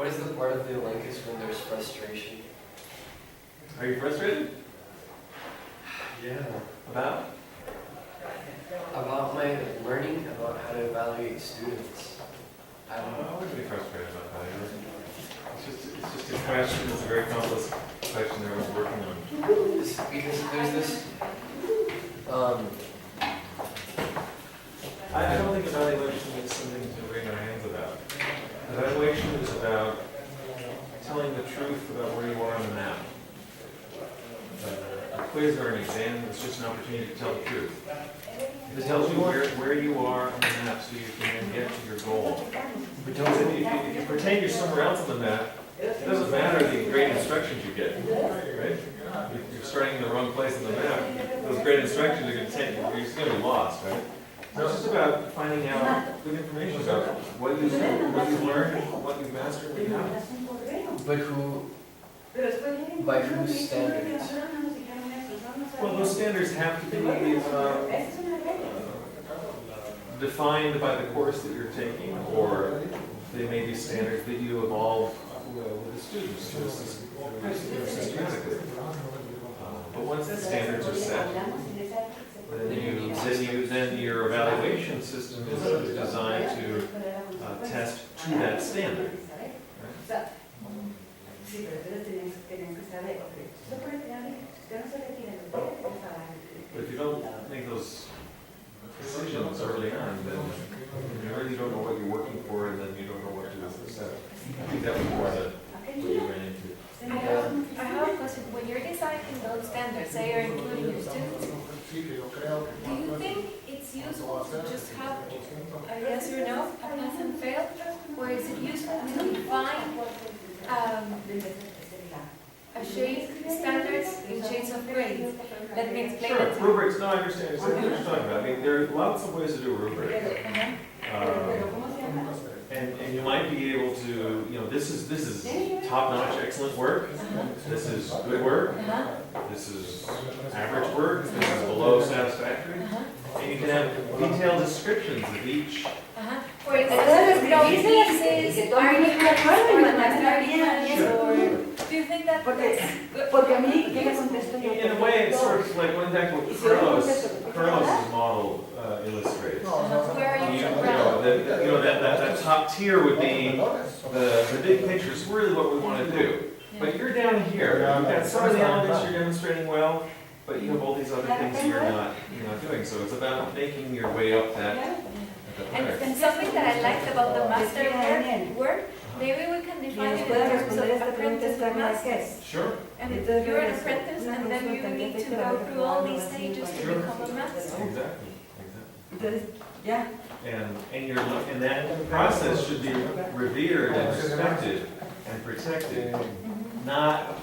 What is the part of the Olympics when there's frustration? Are you frustrated? Yeah. About? About my learning about how to evaluate students. I wouldn't be frustrated about that either. It's just a question. It's a very complex question that I was working on. Because there's this. I don't think evaluation is something to wring our hands about. Evaluation is about telling the truth about where you are on the map. A quiz or an exam is just an opportunity to tell the truth. It tells you where you are on the map so you can then get to your goal. Because if you pretend you're somewhere else on the map, it doesn't matter the great instructions you get, right? If you're starting in the wrong place on the map, those great instructions are going to take you're just going to be lost, right? So it's just about finding out good information about what you've learned, what you've mastered, what you haven't. But by whose standards? Well, those standards have to be defined by the course that you're taking, or they may be standards that you evolve with the students systematically. But once the standards are set, then your evaluation system is designed to test to that standard. Right? But if you don't make those decisions early on, then you really don't know what you're working for, and then you don't know what to set. I think that was more what you ran into. I have a question. When you're designing those standards, say you're including your students, do you think it's useful to just have a yes or no, a pass and fail, or is it useful to define a shade standards in shades of grades? Let me explain it to you. Sure, rubrics. No, I understand what you're talking about. I mean, there are lots of ways to do a rubric. And you might be able to, this is top-notch, excellent work. This is good work. This is average work. This is below satisfactory. And you can have detailed descriptions of each. For example, no pieces, arguments, or do you think that that's good? In a way, it's sort of like going back to what Carlos's model illustrates. Where are you That top tier would be the big picture is really what we want to do. But you're down here. You've got some of the elements you're demonstrating well, but you have all these other things you're not doing. So it's about making your way up that. And something that I liked about the master work, maybe we can define it in terms of apprentice and master. Sure. And you're an apprentice, and then you need to go through all these stages to become a master. Exactly. Yeah. And that process should be revered and respected and protected, not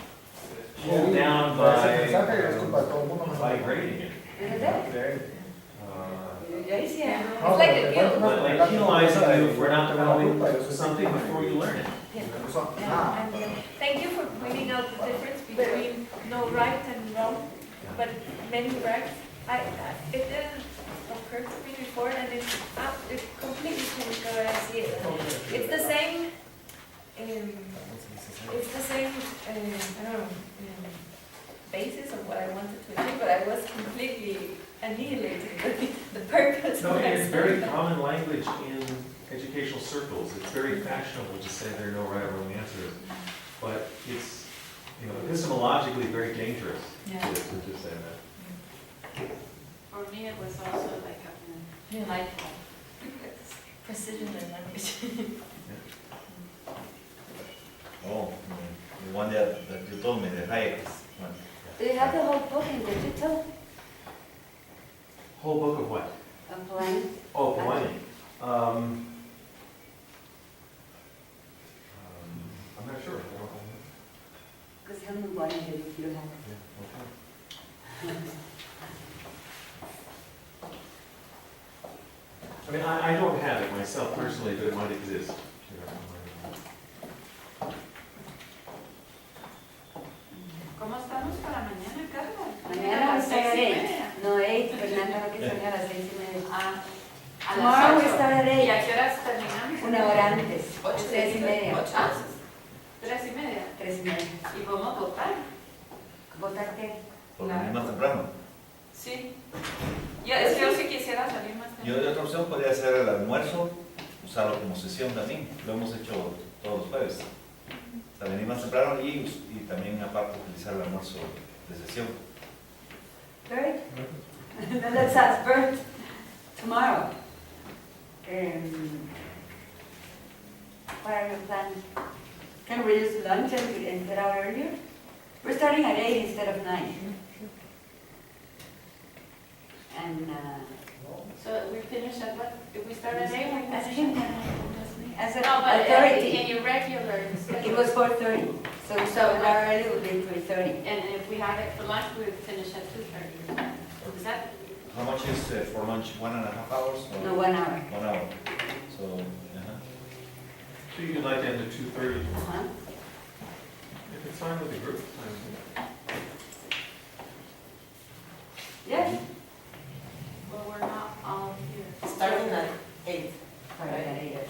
pulled down by grading it. It's like a guild. Like penalizing you for not knowing something before you learn it. Thank you for pointing out the difference between no right and wrong, but many rights. It didn't occur to me before, and it completely changed the way I see it. It's the same. I don't know, basis of what I wanted to achieve, but I was completely annihilating the purpose. No, it's very common language in educational circles. It's very fashionable to say there are no right or wrong answers, but it's epistemologically very dangerous to say that. For me, it was also like precision in language. Oh, the one that you told me, the Hayek one. Do you have the whole book in digital? Whole book of what? Applying? Oh, Polanyi. I'm not sure. Because I'm wondering if you have it. Yeah, okay. I mean, I don't have it myself personally, but it might exist. ¿Cómo estamos para mañana, Carla? Mañana we start at 8. 6:30. No, 8, Fernanda va a salir a las 6:30. A Tomorrow las we 8. start at ¿Y 8. a qué horas terminamos? Una hora antes. 8:30. 6:30. 8. 3:30. ¿Y podemos votar? ¿Votar qué? Por venir más temprano. Sí. Es que yo sí quisiera salir más Y temprano. otra opción podría ser el almuerzo, usarlo como sesión también. Lo hemos hecho todos los jueves. O sea, venir más temprano y también aparte utilizar el almuerzo de sesión. Bert? Then let's ask Bert tomorrow. What are your plans? Can we use lunch and get out earlier? We're starting at 8 instead of 9. And So we finish at what? If we start at 8, we I finish think at as a No, but authority, in your regular schedule. it was 4:30. So we start an hour early, it would be 3:30. And if we have it for lunch, we would finish at 2:30. Is that? How much is for lunch? 1.5 hours? Or No, 1 hour. 1 hour. So, So you can like end at 2:30, Uh-huh. if it's fine with the group, it's fine with me. Yes. Well, we're not all here. Starting at 8. Right, yes.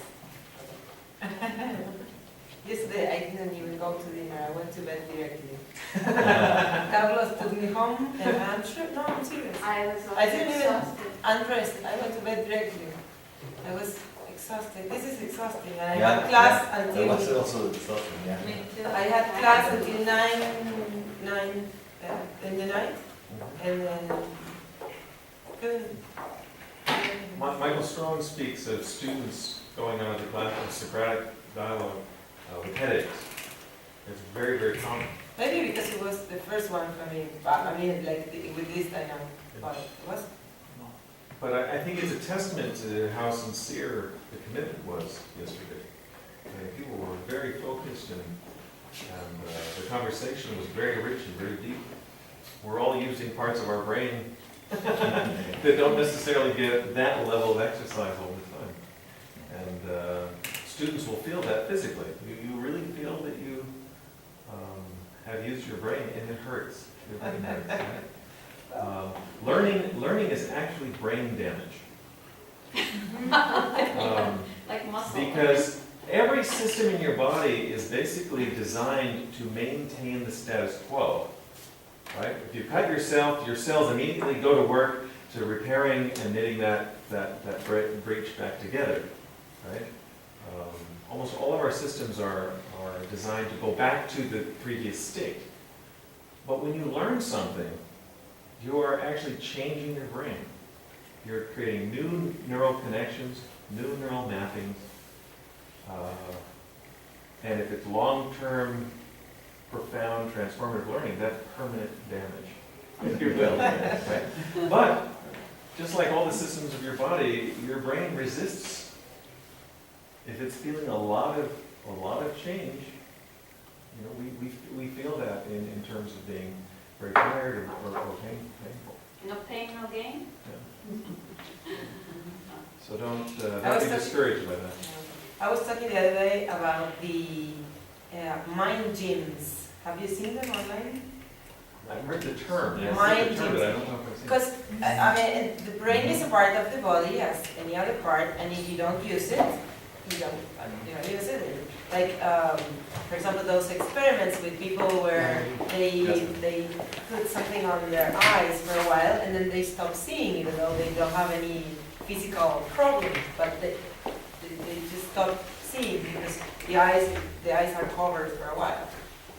Yesterday I didn't even go to dinner, I went to bed directly. Carlos took me home and I'm sure, no, I'm serious. I was I didn't even- exhausted. Undressed, I went to bed directly. I was exhausted, this is exhausting. And I yeah, had class that was until, also exhausting, yeah. Me too. I had class until 9 in the night. And then couldn't. Michael Strong speaks of students going on to the class of Socratic dialogue with headaches. It's very, very common. Maybe because it was the first one for me, but I mean, like with this dynamic, but it was. But I think it's a testament to how sincere the commitment was yesterday. People were very focused and the conversation was very rich and very deep. We're all using parts of our brain that don't necessarily get that level of exercise all the time. And students will feel that physically. You really feel that you have used your brain and it hurts. Your brain hurts, right? Learning is actually brain damage. Like muscle. Because every system in your body is basically designed to maintain the status quo. Right? If you cut yourself, your cells immediately go to work to repairing and knitting that breach back together. Right? Almost all of our systems are designed to go back to the previous state. But when you learn something, you are actually changing your brain. You're creating new neural connections, new neural mappings. And if it's long-term, profound, transformative learning, that's permanent damage, if you will. Right? But just like all the systems of your body, your brain resists. If it's feeling a lot of change, you know, we feel that in terms of being very tired or painful. No pain, no gain? Yeah. So don't I was be talking- discouraged by that. I was talking the other day about the mind gyms. Have you seen them online? I've heard the term, yes, Mind the term, but I don't know if I've seen it. Because, I mean, the brain is a part of the body as any other part, and if you don't use it, you don't use it. Like, for example, those experiments with people where they put something on their eyes for a while, and then they stop seeing, even though they don't have any physical problem, but they just stop seeing because the eyes are covered for a while.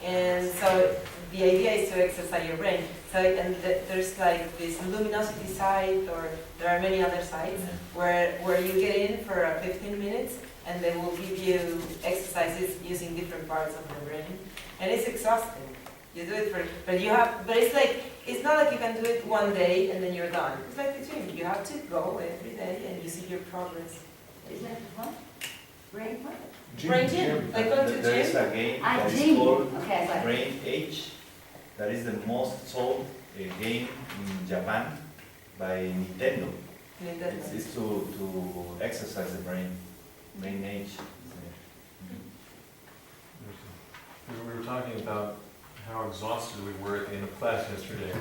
And so the idea is to exercise your brain. So there's like this luminosity site, or there are many other sites where you get in for 15 minutes, and they will give you exercises using different parts of the brain, and it's exhausting. You do it but it's not like you can do it one day and then you're done. It's like the gym. You have to go every day and you see your progress. Is that what? Brain what? Brain gym, like going to There is gym. a game Ah, that is gym. called Okay, I got it. Brain Age. That is the most sold game in Japan by Nintendo. It's to exercise the brain. Brain Age. We were talking about how exhausted we were at the end of class yesterday.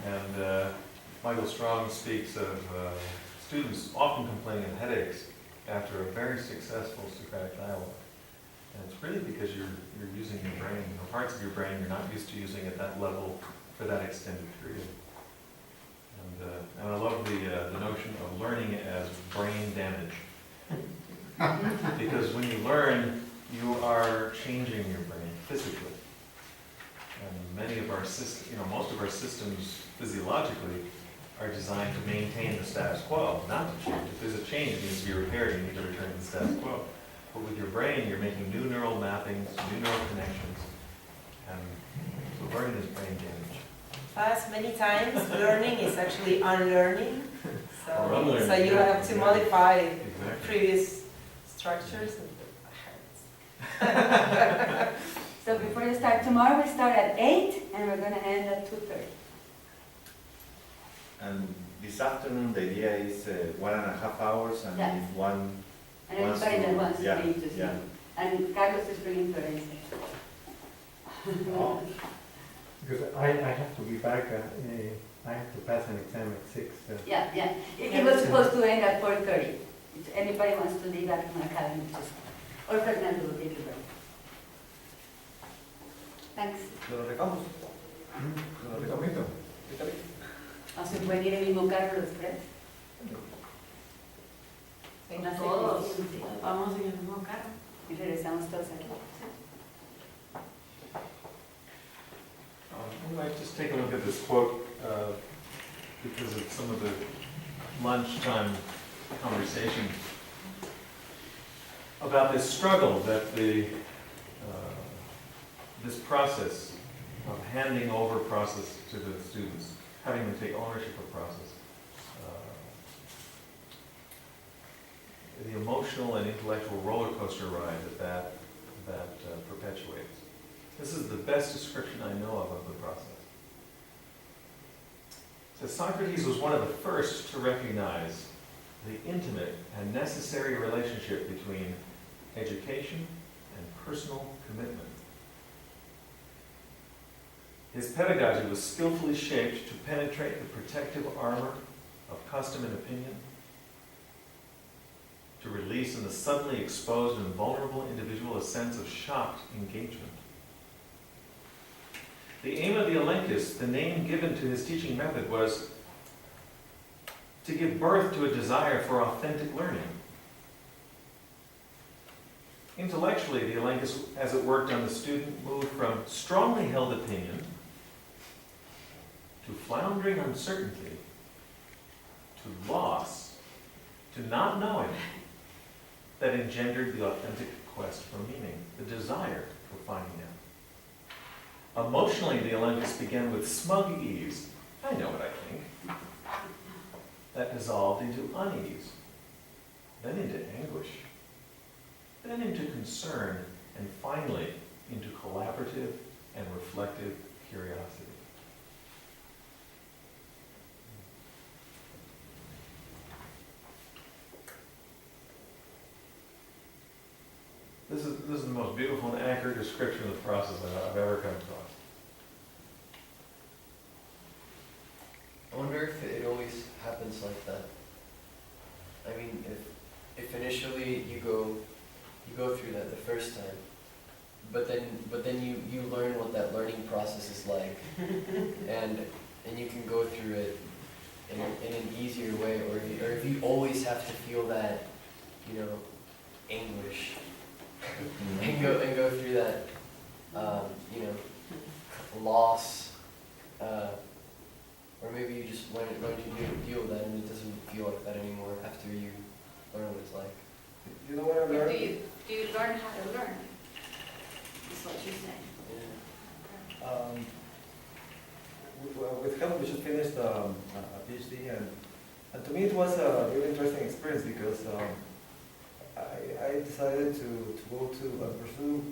And Michael Strong speaks of students often complaining of headaches after a very successful Socratic dialogue. And it's really because you're using your brain, parts of your brain you're not used to using at that level for that extended period. And I love the notion of learning as brain damage. Because when you learn, you are changing your brain physically. And many of our systems, most of our systems physiologically are designed to maintain the status quo, not to change. If there's a change, it needs to be repaired, you need to return to the status quo. But with your brain, you're making new neural mappings, new neural connections, and so learning is brain damage. As many times, learning is actually unlearning. Or unlearning, So you have to modify Exactly. previous structures. And it hurts. So before you start tomorrow, we start at 8 and we're going to end at 2:30. And this afternoon, the idea is 1.5 hours, and Yeah. if one And wants everybody that to- wants yeah, to be to see. yeah. And Carlos is bringing Florencia. Oh, Because I have to be back, I have to pass an exam at 6. Yeah, yeah. It was supposed to end at 4:30. If anybody wants to leave after my academy, just, or Fernando will take the break. Thanks. Lo dejamos. Lo recomiendo. ¿O se pueden ir en el mismo carro los tres? Una Todos. serie, sí. Vamos en el mismo carro. Y regresamos todos aquí. We might just take a look at this quote because of some of the lunchtime conversation about this struggle that this process of handing over process to the students, having them take ownership of process, the emotional and intellectual roller coaster ride that perpetuates. This is the best description I know of the process. So Socrates was one of the first to recognize the intimate and necessary relationship between education and personal commitment. His pedagogy was skillfully shaped to penetrate the protective armor of custom and opinion, to release in the suddenly exposed and vulnerable individual a sense of shocked engagement. The aim of the Elenchus, the name given to his teaching method, was to give birth to a desire for authentic learning. Intellectually, the Elenchus, as it worked on the student, moved from strongly held opinion to floundering uncertainty, to loss, to not knowing, that engendered the authentic quest for meaning, the desire for finding out. Emotionally, the Elenchus began with smug ease. I know what I think. That dissolved into unease, then into anguish, then into concern, and finally into collaborative and reflective curiosity. This is the most beautiful and accurate description of the process I've ever come across. I wonder if it always happens like that. I mean, if initially you go through that the first time, but then you learn what that learning process is like, and you can go through it in an easier way, or if you always have to feel that, anguish, and go through that, loss, or maybe you just learn to deal with that, and it doesn't feel like that anymore after you learn what it's like. You know what I Do learned? you learn how to learn? That's what you're saying. Yeah. With help, we just finished a PhD, and to me it was a really interesting experience because I decided to go to pursue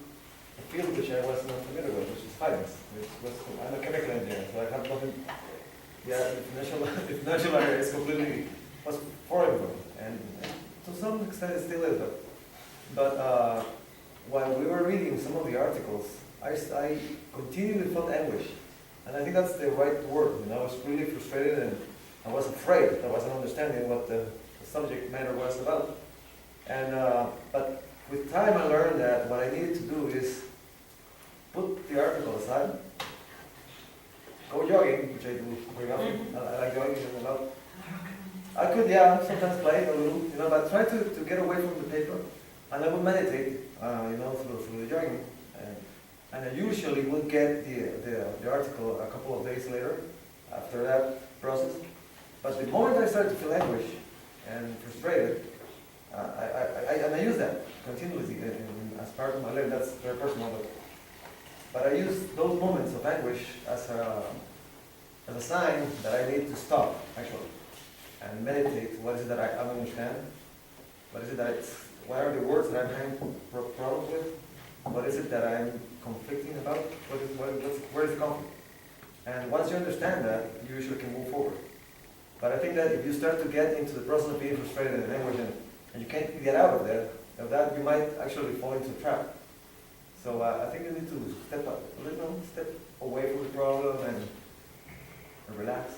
a field which I was not familiar with, which is finance. I'm a chemical engineer, so I have nothing. Yeah, the financial area is was foreign for me, and to some extent it still is. But while we were reading some of the articles, I continually felt anguish. And I think that's the right word. I was really frustrated and I was afraid. I wasn't understanding what the subject matter was about. And but with time I learned that what I needed to do is put the article aside, go jogging, which I do very often. I like jogging a lot. I could, yeah, sometimes play a little, but try to get away from the paper. And I would meditate, through the jogging. And I usually would get the article a couple of days later, after that process. But the moment I started to feel anguish and frustrated, I use that continuously as part of my life. That's very personal. But I use those moments of anguish as a sign that I need to stop, actually, and meditate. What is it that I don't understand? What are the words that I'm having problems with? What is it that I'm conflicting about? Where is the conflict? And once you understand that, you usually can move forward. But I think that if you start to get into the process of being frustrated and anguish and you can't get out of that, you might actually fall into a trap. So I think you need to step away from the problem and relax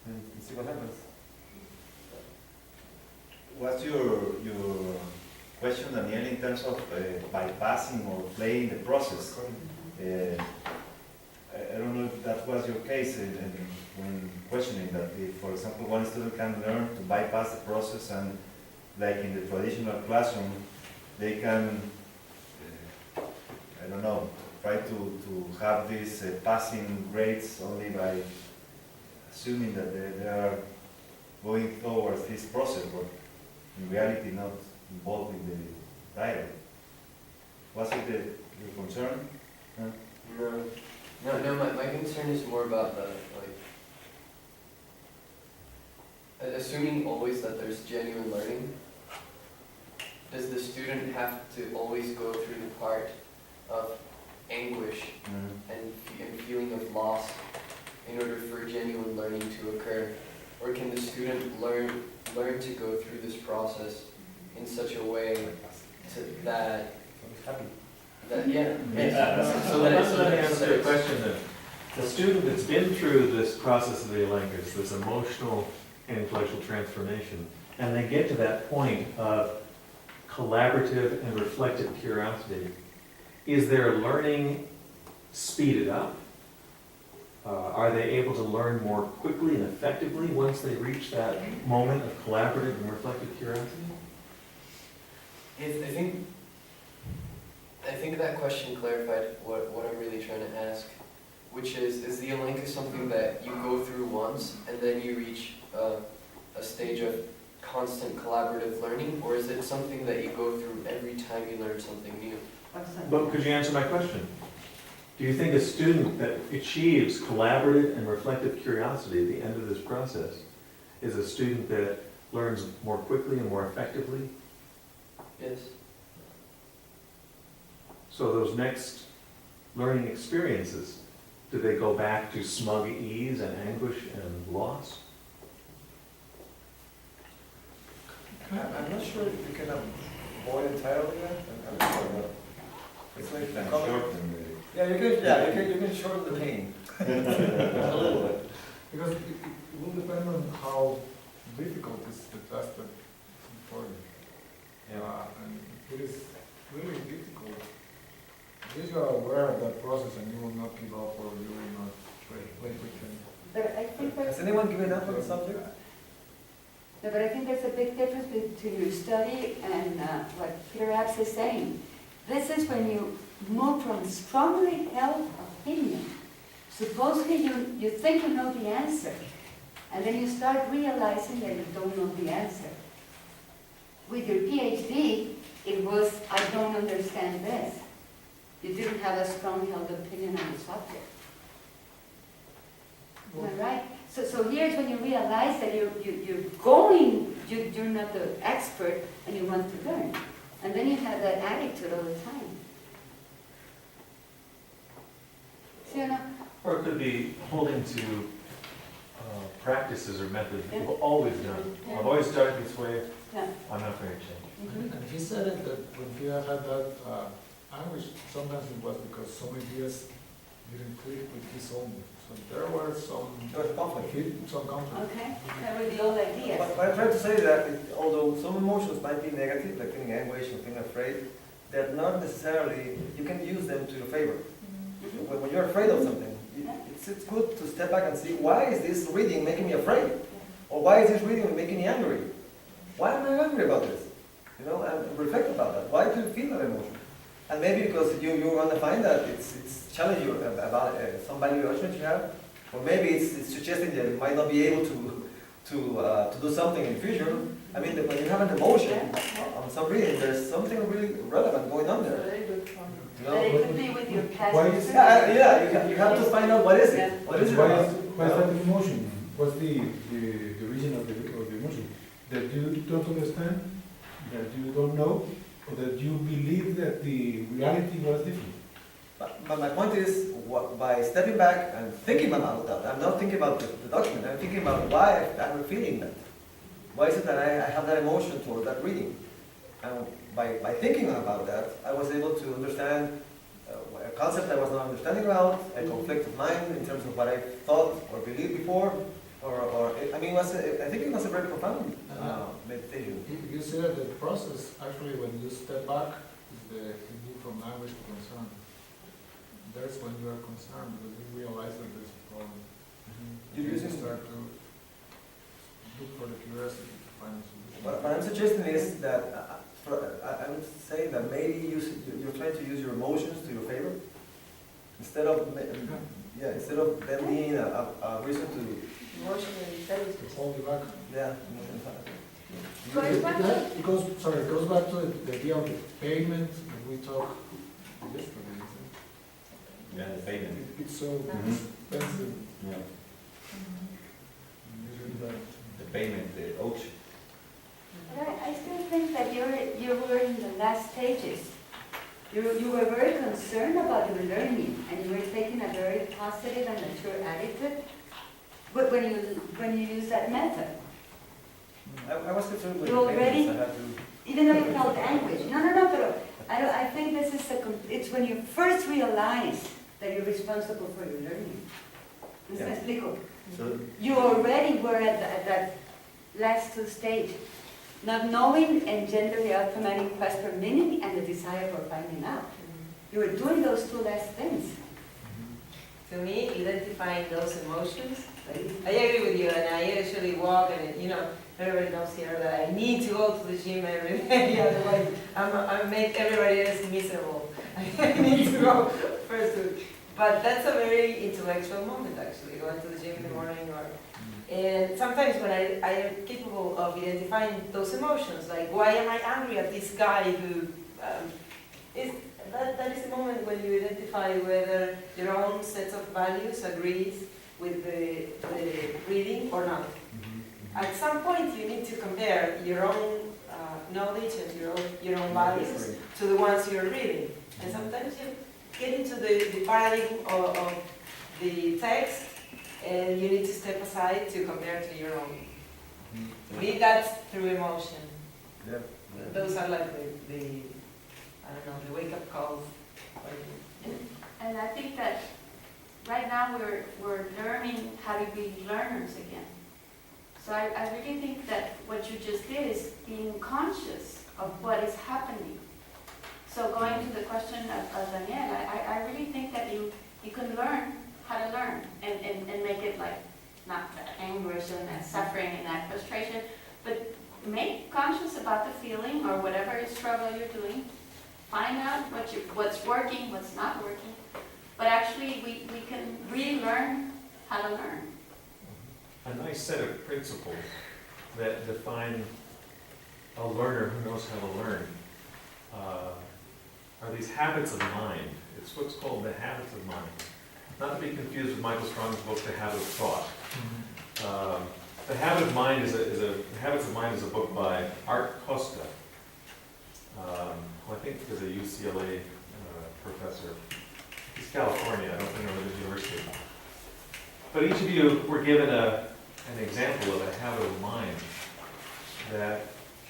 and see what happens. What's your question, Daniel, in terms of bypassing or playing the process? I don't know if that was your case when questioning that. If, for example, one student can learn to bypass the process and, like in the traditional classroom, they can, I don't know, try to have these passing grades only by assuming that they are going towards this process, but in reality not involved in the dialogue. Was it your concern? Huh? No, my concern is more about the, assuming always that there's genuine learning, does the student have to always go through the part of anguish and feeling of loss in order for genuine learning to occur? Or can the student learn to go through this process in such a way that Let me answer your question then. The student that's been through this process of the language, this emotional and intellectual transformation, and they get to that point of collaborative and reflective curiosity, is their learning speeded up? Are they able to learn more quickly and effectively once they reach that moment of collaborative and reflective curiosity? I think that question clarified what I'm really trying to ask, which is the Alenka something that you go through once and then you reach a stage of constant collaborative learning, or is it something that you go through every time you learn something new? But could you answer my question? Do you think a student that achieves collaborative and reflective curiosity at the end of this process is a student that learns more quickly and more effectively? Yes. So those next learning experiences, do they go back to smug ease and anguish and loss? I'm not sure if you can avoid entirely that. I'm not sure, but it's like you can shorten the pain a little bit. Because it will depend on how difficult is the task that is before you. And it is really difficult. If you are aware of that process and you will not give up or you will not wait with them. But I think Has anyone given up on the subject? no, but I think there's a big difference between your study and what Peter Abs is saying. This is when you move from strongly held opinion. Supposedly you think you know the answer, and then you start realizing that you don't know the answer. With your PhD, it was, I don't understand this. You didn't have a strong held opinion on the subject. Am I right? So here's when you realize that you're not the expert and you want to learn. And then you have that attitude all the time. So, Or it could be holding to practices or methods that you've always done. Yeah. I've always done it this way, yeah. I'm not going to change. And he said it that when he had that anguish, sometimes it was because some ideas didn't click with his own. So there were some conflict. Some conflict. Okay, that would be all ideas. But I'm trying to say that although some emotions might be negative, like feeling anguish or feeling afraid, that not necessarily you can use them to your favor. Mhm. When you're afraid of something, it's good to step back and see, why is this reading making me afraid? Or why is this reading making me angry? Why am I angry about this? You know, and reflect about that. Why do you feel that emotion? And maybe because you're going to find that it's challenging you about some valuation you have, or maybe it's suggesting that you might not be able to do something in the future. I mean, when you have an emotion on some reading, there's something really relevant going on there. You But know? it could be with your past Why is- experience. Yeah, you have to find out what is it. What is it Why about? why is that emotion? What's the reason of the emotion? That you don't understand, that you don't know, or that you believe that the reality was different? But my point is, by stepping back and thinking about that, I'm not thinking about the document, I'm thinking about why I'm feeling that. Why is it that I have that emotion toward that reading? And by thinking about that, I was able to understand a concept I was not understanding about, a conflict of mind in terms of what I thought or believed before, I mean, I think it was a very profound meditation. You say that the process, actually, when you step back, is the move from language to concern. That's when you are concerned, because you realize that there's a problem. You're You using start to look for the curiosity to find a solution. What I'm suggesting is that I would say that maybe you're trying to use your emotions to your favor instead of instead of them being a reason to To hold you back. Going back to- It goes back to the idea of the payment that we talked yesterday. Isn't Yeah, the payment. it? It's so Mhm. expensive. Yeah. Usually that. The payment, the auction. But I still think that you were in the last stages. You were very concerned about your learning, and you were taking a very positive and mature attitude. But when you use that method, I was concerned with You the already- payments. I had to. even though you felt anguish, no, but I think this is it's when you first realize that you're responsible for your learning. ¿Me Yeah. explico? So, You already were at that last two stage, not knowing and gender the automatic quest for meaning and the desire for finding out. You were doing those two last things. To me, identifying those emotions, I agree with you, and I usually walk and, everybody knows here that I need to go to the gym every day, otherwise I make everybody else miserable. I need to go first. But that's a very intellectual moment, actually, going to the gym in the morning. And sometimes when I am capable of identifying those emotions, like why am I angry at this guy who that is a moment when you identify whether your own set of values agrees with the reading or not. At some point, you need to compare your own knowledge and your own values to the ones you're reading. And sometimes you get into the paradigm of the text, and you need to step aside to compare to your own. To me, that's through emotion. Yeah. Those are like the the wake-up calls. And I think that right now we're learning how to be learners again. So I really think that what you just did is being conscious of what is happening. So going to the question of Daniel, I really think that you can learn how to learn and make it like not that anguish and that suffering and that frustration, but make conscious about the feeling or whatever struggle you're doing. Find out what's working, what's not working. But actually, we can really learn how to learn. A nice set of principles that define a learner who knows how to learn are these habits of mind. It's what's called the habits of mind. Not to be confused with Michael Strong's book, The Habit of Thought. The Habit of Mind Habits of Mind is a book by Art Costa, who I think is a UCLA professor. He's California, I don't think I'm at the university. But each of you were given an example of a habit of mind that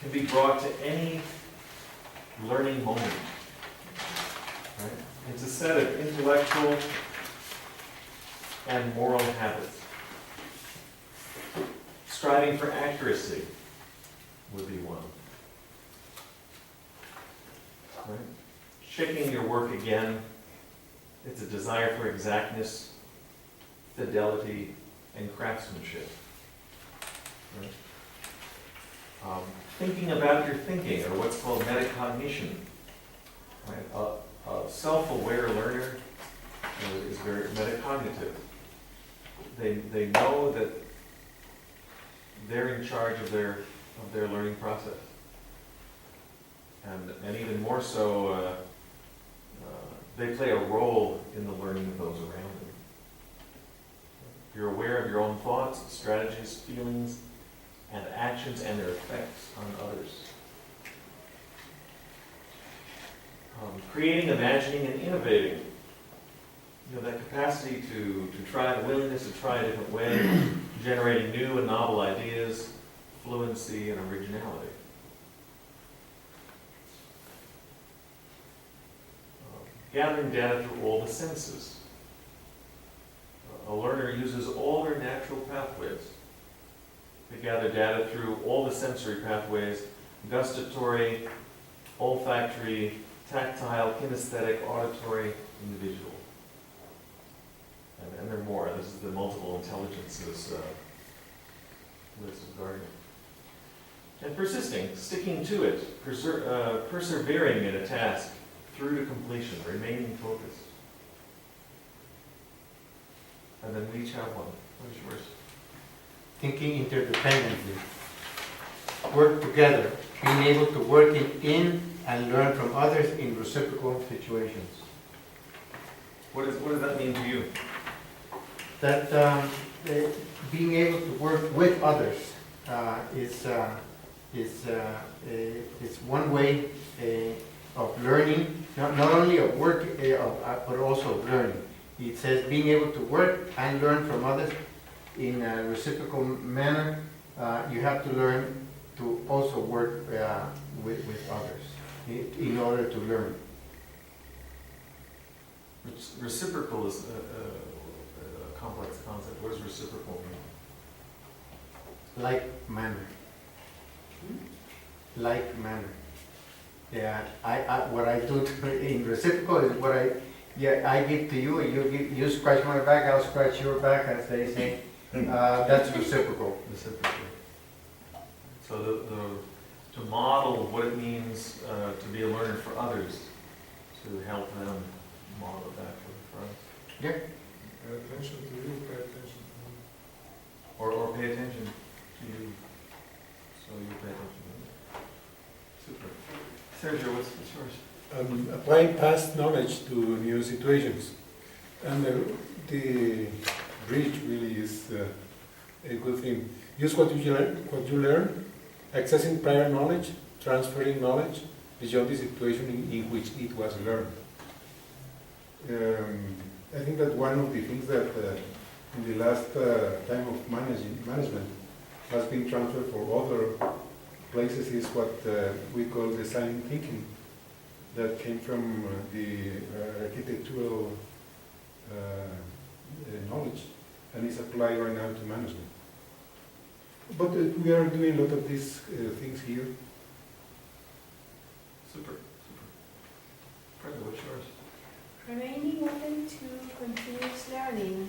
can be brought to any learning moment. Right? It's a set of intellectual and moral habits. Striving for accuracy would be one. Right? checking your work again. It's a desire for exactness, fidelity, and craftsmanship. Right? Thinking about your thinking, or what's called metacognition. Right? A self-aware learner is very metacognitive. They know that they're in charge of their learning process. And even more so, they play a role in the learning of those around them. You're aware of your own thoughts, strategies, feelings, and actions and their effects on others. Creating, imagining, and innovating. You know, that capacity to try, the willingness to try a different way, generating new and novel ideas, fluency, and originality. Gathering data through all the senses. A learner uses all their natural pathways. They gather data through all the sensory pathways: gustatory, olfactory, tactile, kinesthetic, auditory, and visual. And there are more. This is the multiple intelligences list of Gardner. And persisting, sticking to it, persevering in a task through to completion, remaining focused. And then we each have one. What is yours? Thinking interdependently, work together, being able to work in and learn from others in reciprocal situations. What does that mean to you? That being able to work with others is one way of learning, not only of work, but also of learning. It says being able to work and learn from others in a reciprocal manner. You have to learn to also work with others in order to learn. Reciprocal is a complex concept. What does reciprocal mean? Like manner. Like manner. Yeah, what I do in reciprocal is what I give to you, and you scratch my back, I'll scratch your back, as they say. That's reciprocal. So to model what it means to be a learner for others, to help them model it back for us. Yeah. Pay attention to you, pay attention to me. Or pay attention to you, so you pay attention to me. Super. Sergio, what's yours? Applying past knowledge to new situations. And the bridge really is a good thing. Use what you learn, accessing prior knowledge, transferring knowledge beyond the situation in which it was learned. I think that one of the things that in the last time of management has been transferred for other places is what we call design thinking, that came from the architectural knowledge and is applied right now to management. But we are doing a lot of these things here. Super. Brenda, what's yours? Remaining open to continuous learning.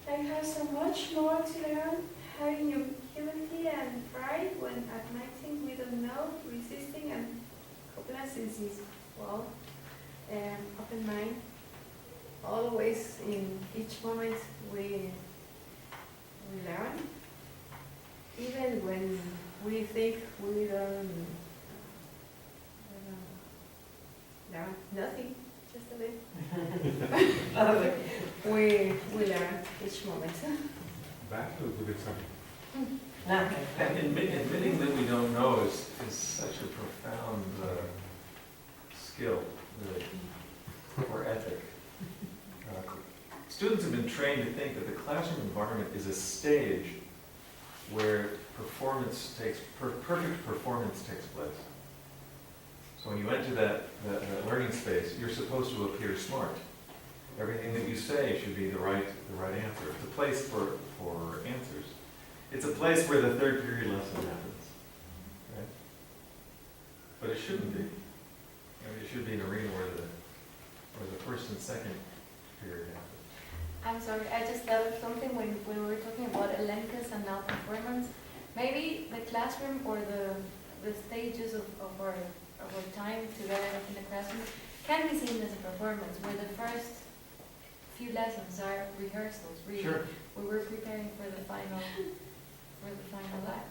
I have so much more to learn, having humility and pride when admitting we don't know, resisting and complacency. Well, open mind. Always in each moment we learn, even when we think we don't learn nothing, just a bit. we learn each moment. Back to a good example. And admitting that we don't know is such a profound skill, really, or ethic. Students have been trained to think that the classroom environment is a stage where perfect performance takes place. So when you enter that learning space, you're supposed to appear smart. Everything that you say should be the right answer. It's a place for answers. It's a place where the third period lesson happens. Right? But it shouldn't be. It should be an arena where the first and second period happen. I'm sorry, I just thought of something when we were talking about elencas and now performance. Maybe the classroom or the stages of our time together in the classroom can be seen as a performance, where the first few lessons are rehearsals, really. Sure. Where we're preparing for the final act.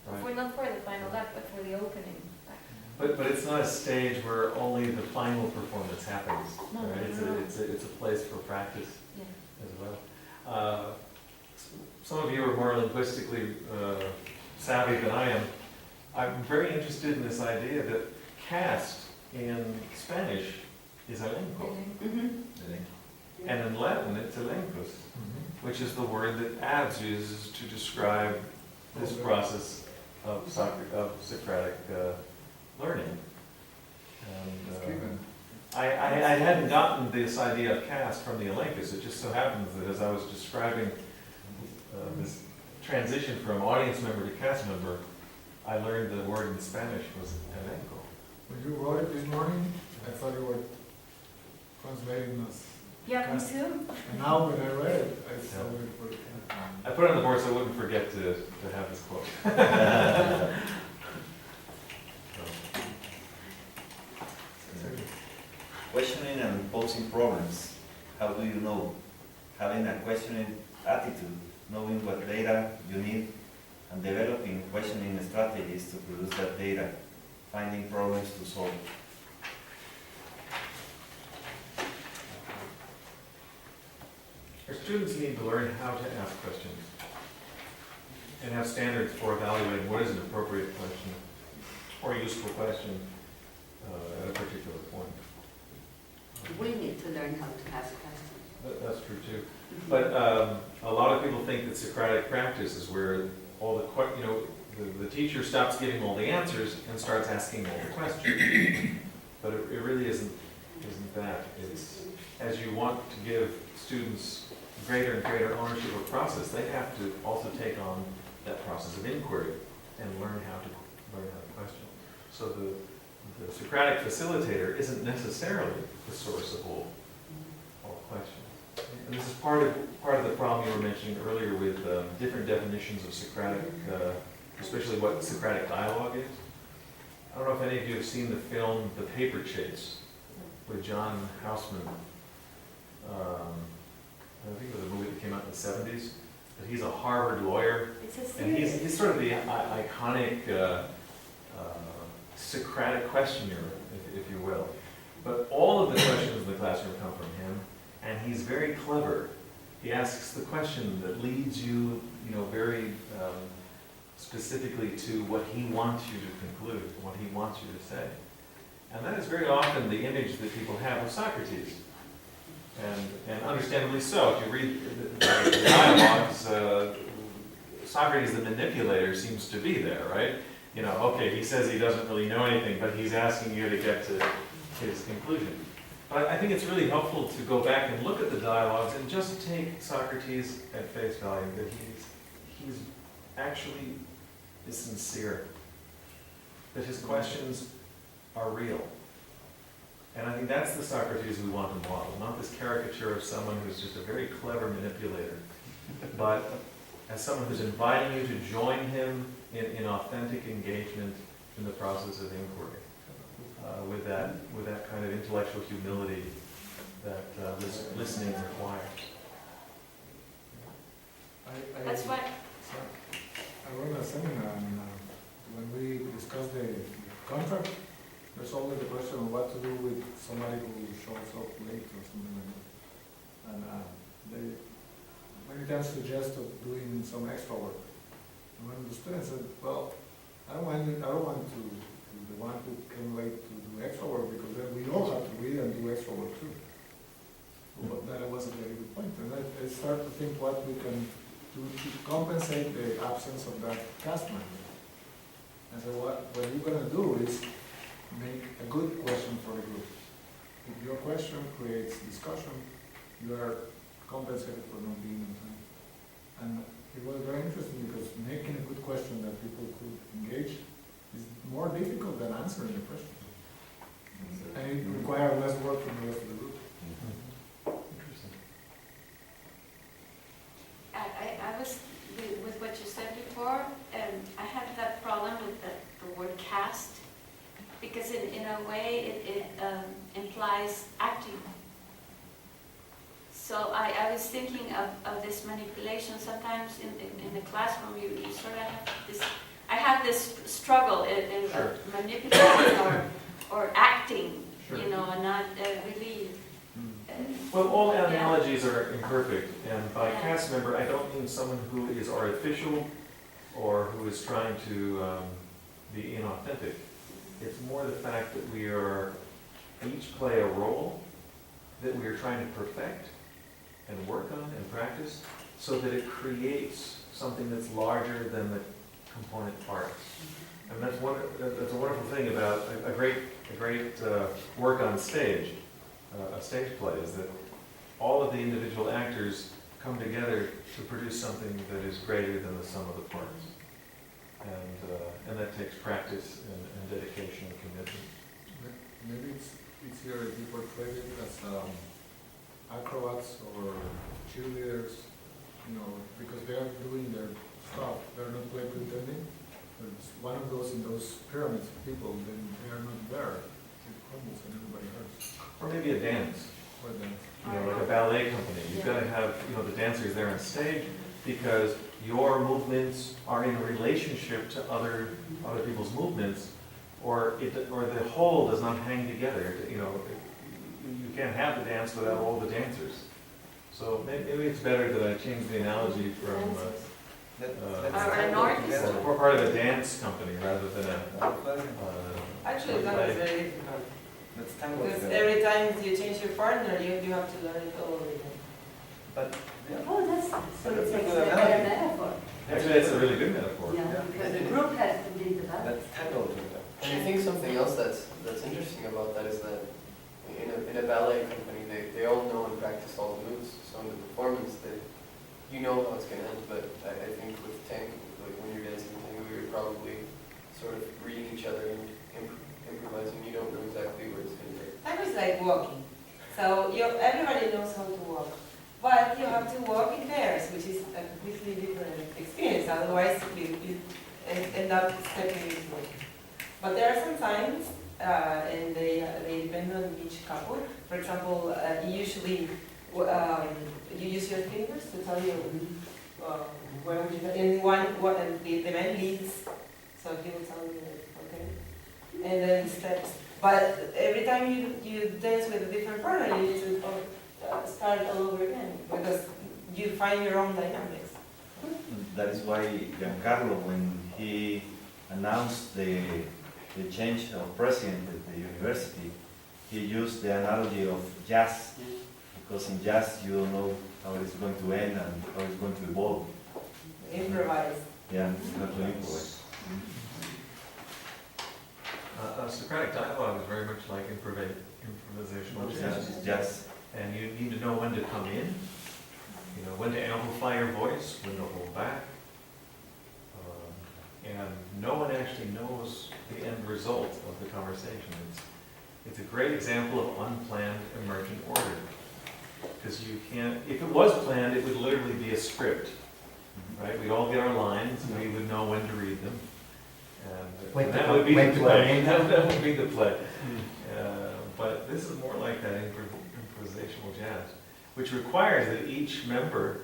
Right. For not for the final act, but for the opening act. But it's not a stage where only the final performance happens, No, right? no. It's a place for practice Yeah. as well. Some of you are more linguistically savvy than I am. I'm very interested in this idea that cast in Spanish is elenco, and in Latin it's elencus, which is the word that Abs uses to describe this process of Socratic learning. It's And, given. I hadn't gotten this idea of caste from the Elencus. It just so happens that as I was describing this transition from audience member to cast member, I learned the word in Spanish was elenco. When you wrote it this morning, I thought you were translating us. Yeah, me too. And now when I read it, I saw it for I put it on the board so I wouldn't forget to have this quote. Questioning and posing problems. How do you know? Having a questioning attitude, knowing what data you need, and developing questioning strategies to produce that data, finding problems to solve. Our students need to learn how to ask questions and have standards for evaluating what is an appropriate question or useful question at a particular point. We need to learn how to ask questions. That's true too. But a lot of people think that Socratic practice is where all the teacher stops giving all the answers and starts asking all the questions. But it really isn't that. It's as you want to give students greater and greater ownership of process, they have to also take on that process of inquiry and learn how to question. So the Socratic facilitator isn't necessarily the source of all questions. And this is part of the problem you were mentioning earlier with different definitions of Socratic, especially what Socratic dialogue is. I don't know if any of you have seen the film The Paper Chase with John Houseman. I think it was a movie that came out in the 70s. But he's a Harvard lawyer, It's a and series. he's sort of the iconic Socratic questioner, if you will. But all of the questions in the classroom come from him, and he's very clever. He asks the question that leads you, very specifically to what he wants you to conclude, what he wants you to say. And that is very often the image that people have of Socrates. And understandably so. If you read the dialogues, Socrates the manipulator seems to be there, right? Okay, he says he doesn't really know anything, but he's asking you to get to his conclusion. But I think it's really helpful to go back and look at the dialogues and just take Socrates at face value, that he's actually is sincere, that his questions are real. And I think that's the Socrates we want to model, not this caricature of someone who's just a very clever manipulator, but as someone who's inviting you to join him in authentic engagement in the process of inquiry, with that kind of intellectual humility that listening requires. That's why. I run a seminar, and when we discuss the contract, there's always the question of what to do with somebody who shows up late or something like that. And they many times suggest of doing some extra work. And when the student said, well, I don't want to the one who came late to do extra work, because then we all have to read and do extra work too. But that was a very good point. And I started to think what we can do to compensate the absence of that cast member. And so what you're going to do is make a good question for the group. If your question creates discussion, you are compensated for not being on time. And it was very interesting because making a good question that people could engage is more difficult than answering the question. And it requires less work from the rest of the group. Interesting. I was, with what you said before, I had that problem with the word cast, because in a way it implies acting. So I was thinking of this manipulation. Sometimes in the classroom you sort of have this, I have this struggle in Sure. manipulating or acting, Sure. you know, and not really. Well, all Yeah. analogies are imperfect, and by cast member, I don't mean someone who is artificial or who is trying to be inauthentic. It's more the fact that we are each play a role that we are trying to perfect and work on and practice so that it creates something that's larger than the component parts. And that's a wonderful thing about a great work on stage, a stage play, is that all of the individual actors come together to produce something that is greater than the sum of the parts. And that takes practice and dedication and commitment. Maybe it's easier if you portray it as acrobats or cheerleaders, you know, because they are doing their stuff. They're not play pretending. There's one of those in those pyramids of people, then they are not there. It crumbles and everybody hurts. Or maybe a dance. Or then, Like a ballet company. You've got to have, the dancers there on stage because your movements are in relationship to other people's movements, or the whole does not hang together. You can't have the dance without all the dancers. So maybe it's better that I change the analogy from An artist. we're part of a dance company rather than a. Actually, that was very difficult. Let's tangle Because together. every time you change your partner, you have to learn it all over again. But, yeah. Oh, that's, so But it's that's a a good better analogy. metaphor. Actually, that's a really good metaphor. Yeah, because the group has to be developed. Let's tangle together. And I think something else that's interesting about that is that in a ballet company, they all know and practice all the moves. So in the performance, you know how it's going to end. But I think with tango, like when you're dancing tango, you're probably sort of reading each other and improvising. You don't know exactly where it's going to take. Tango is like walking. So everybody knows how to walk. But you have to walk in pairs, which is a completely different experience. Otherwise, you end up stepping into it. But there are some times, and they depend on each couple. For example, usually you use your fingers to tell you where would you. And the man leads, so he will tell you, okay, and then steps. But every time you dance with a different partner, you need to start all over again because you find your own dynamics. That is why Giancarlo, when he announced the change of president at the university, he used the analogy of jazz, because in jazz you don't know how it's going to end and how it's going to evolve. Improvise. Yeah, it's not to improvise. Socratic dialogue is very much like improvisational Yeah, jazz. it's jazz. And you need to know when to come in, when to amplify your voice, when to hold back. And no one actually knows the end result of the conversation. It's a great example of unplanned emergent order. Because you can't, if it was planned, it would literally be a script, right? We'd all get our lines and we would know when to read them. When And to that come- would be when the to play. come in. That would be the play. But this is more like that improvisational jazz, which requires that each member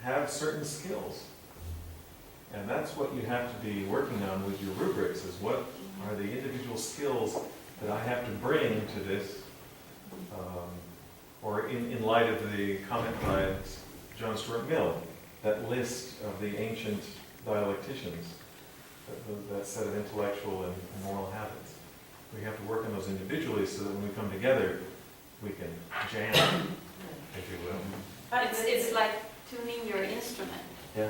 have certain skills. And that's what you have to be working on with your rubrics, is what are the individual skills that I have to bring to this, or in light of the comment by John Stuart Mill, that list of the ancient dialecticians, that set of intellectual and moral habits. We have to work on those individually so that when we come together, we can jam, if you will. But it's like tuning your instrument. Yeah.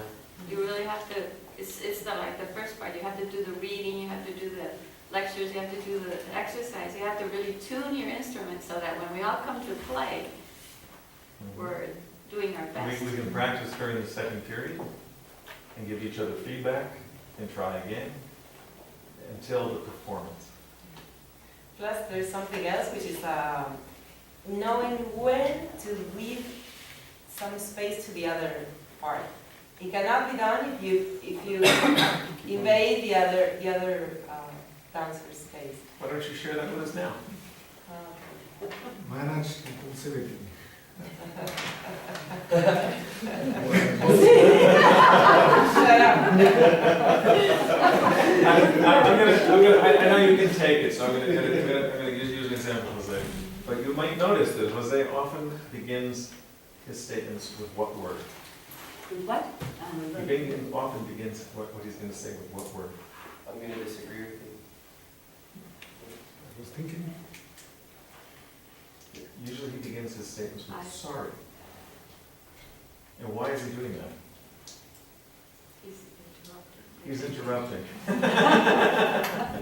You really have to, it's like the first part, you have to do the reading, you have to do the lectures, you have to do the exercise, you have to really tune your instrument so that when we all come to play, we're doing our best. We can practice during the second period and give each other feedback and try again until the performance. Plus, there's something else, which is knowing when to leave some space to the other part. It cannot be done if you invade the other dancer's space. Why don't you share that with us now? Manage impulsivity. Shut up. I know you can take it, so I'm gonna use an example, Jose. But you might notice that Jose often begins his statements with what word? What? He often begins what he's going to say with what word? I'm gonna disagree with you. I was thinking, Usually he begins his statements with I- sorry. And why is he doing that? He's interrupting.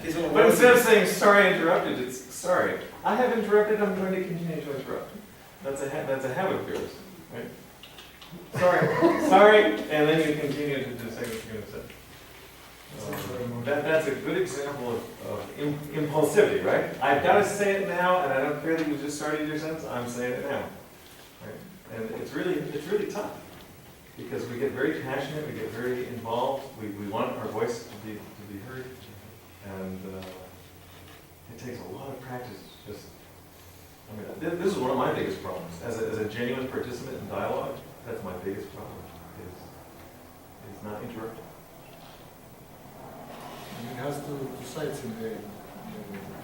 He's interrupting. But instead of saying sorry I interrupted, it's sorry. I have interrupted, I'm going to continue to interrupt. That's a habit of yours, right? Sorry, and then you continue to say what you're going to say. That's a good example of impulsivity, right? I've got to say it now, and I don't care that you just started your sentence, I'm saying it now. Right? And it's really tough, because we get very passionate, we get very involved, we want our voice to be heard, and it takes a lot of practice to just, I mean, this is one of my biggest problems. As a genuine participant in dialogue, that's my biggest problem, is not interrupting. and it has two sides in the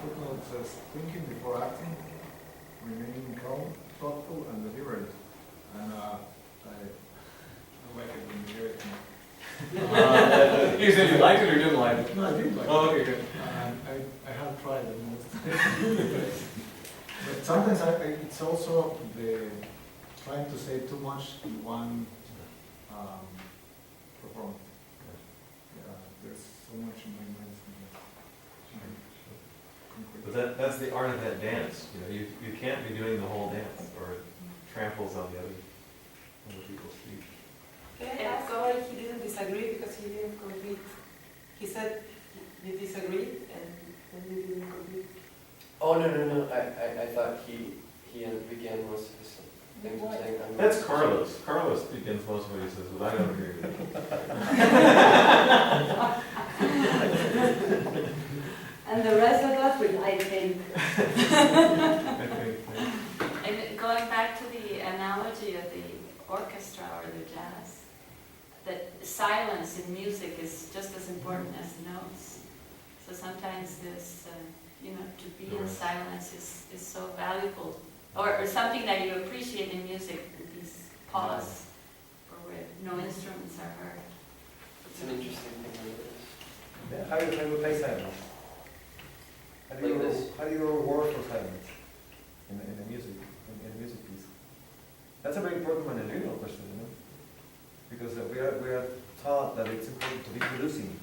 footnote says, thinking before acting, remaining calm, thoughtful, and deliberate. And I like it when you hear it. You said you liked it or didn't like it? No, I did like it. Oh, okay, good. I have tried it most. But sometimes it's also the trying to say too much in one performance. Yeah, there's so much in my mind. But that's the art of that dance. You can't be doing the whole dance, or it tramples on the other people's speech. Can I ask why he didn't disagree because he didn't complete? He said you disagreed and then you didn't complete. Oh, no, I thought he began most of his things with saying, I'm. That's Carlos. Carlos begins most of what he says, but I don't agree with it. And the rest of us would, I think. And going back to the analogy of the orchestra or the jazz, that silence in music is just as important as notes. So sometimes this, to be in silence is so valuable, or something that you appreciate in music, these pause, or where no instruments are heard. It's an interesting thing to notice. Yeah, how do you play silence? Like this. How do you reward for silence in the music, in a music piece? That's a very important managerial question, because we are taught that it's important to be producing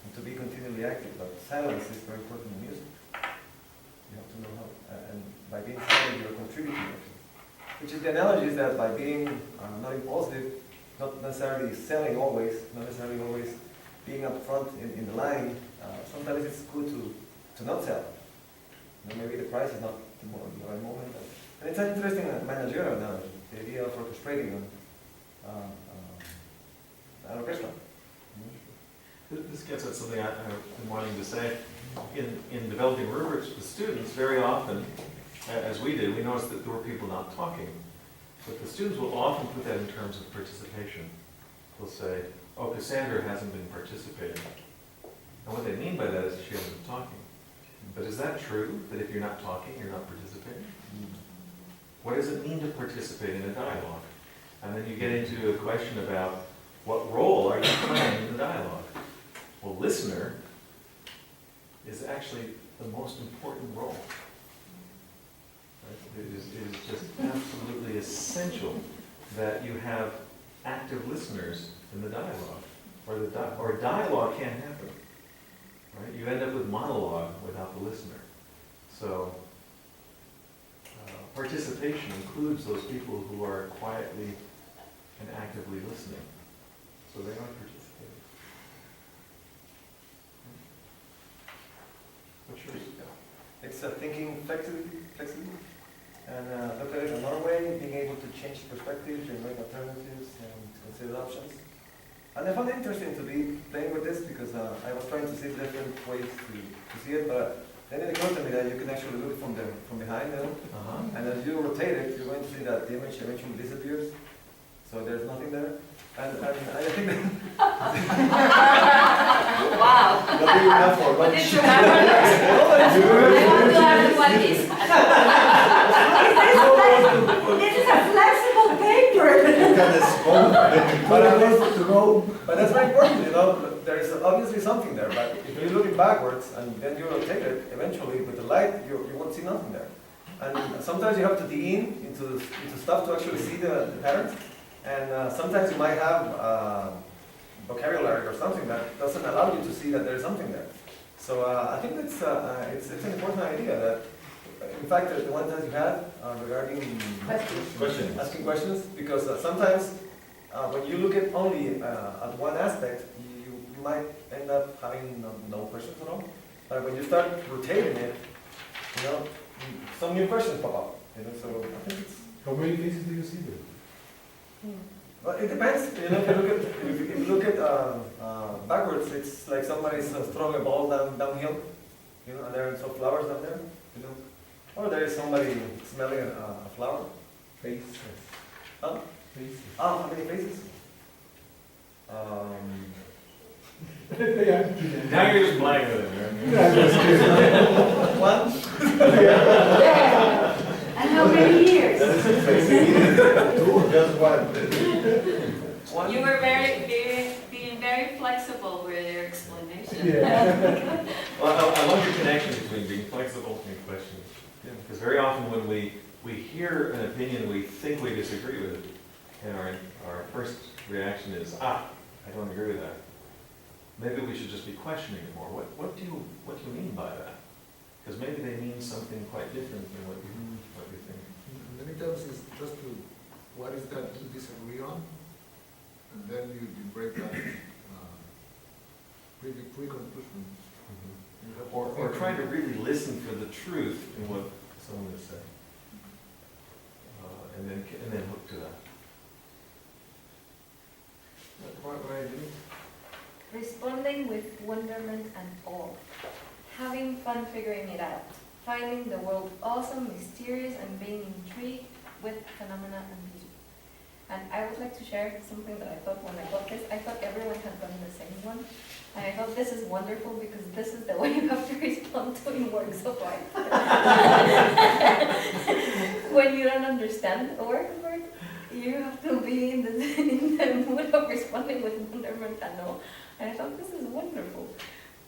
and to be continually active, but silence is very important in music. You have to know how, and by being silent, you're contributing actually. Which is the analogy is that by being not impulsive, not necessarily selling always, not necessarily always being up front in the line, sometimes it's good to not sell. Maybe the price is not the right moment. And it's an interesting managerial analogy, the idea of orchestrating an orchestra. This gets at something I've been wanting to say. In developing rubrics with students, very often, as we did, we noticed that there were people not talking. But the students will often put that in terms of participation. They'll say, oh, Cassandra hasn't been participating. And what they mean by that is she hasn't been talking. But is that true, that if you're not talking, you're not participating? What does it mean to participate in a dialogue? And then you get into a question about what role are you playing in the dialogue? Well, listener is actually the most important role. Right? It is just absolutely essential that you have active listeners in the dialogue, or dialogue can't happen. Right? You end up with monologue without the listener. So participation includes those people who are quietly and actively listening. So they are participating. What's yours? It's thinking flexibly, and look at it another way, being able to change perspectives and make alternatives and consider options. And I found it interesting to be playing with this because I was trying to see different ways to see it, but then it occurred to me that you can actually look from behind, you know? And as you rotate it, you're going to see that the image eventually disappears. So there's nothing there. And I think that Wow. what do you have for What lunch? did you have for lunch? I want to have one of these. This is a flexible paper. But that's very important, you know, there is obviously something there, but if you look it backwards and then you rotate it, eventually with the light, you won't see nothing there. And sometimes you have to dig into stuff to actually see the patterns, and sometimes you might have vocabulary or something that doesn't allow you to see that there's something there. So I think it's an important idea that, in fact, the one that you had regarding asking questions, because sometimes when you look at only at one aspect, you might end up having no questions at all. But when you start rotating it, you know, some new questions pop up. You know, so I think it's. How many cases do you see there? Well, it depends. You know, if you look at backwards, it's like somebody's throwing a ball downhill. You know, and there are some flowers down there. You know, or there is somebody smelling a flower. Faces. Huh? Faces. Ah, how many faces? Now you're just playing with it, right? One. Yeah. And how many years? Just one. You were being very flexible with your explanation. Well, I love your connection between being flexible and questioning. Because very often when we hear an opinion we think we disagree with, and our first reaction is, I don't agree with that. Maybe we should just be questioning it more. What do you mean by that? Because maybe they mean something quite different than what you think. Many times it's just to, what is that you disagree on? And then you break that pre-conclusion. Or trying to really listen for the truth in what someone is saying. And then hook to that. What I do? Responding with wonderment and awe. Having fun figuring it out. Finding the world awesome, mysterious, and being intrigued with phenomena and beauty. And I would like to share something that I thought when I got this. I thought everyone had gotten the same one. And I thought this is wonderful because this is the way you have to respond to in works of art. When you don't understand a work of art, you have to be in the mood of responding with wonderment and awe. And I thought this is wonderful.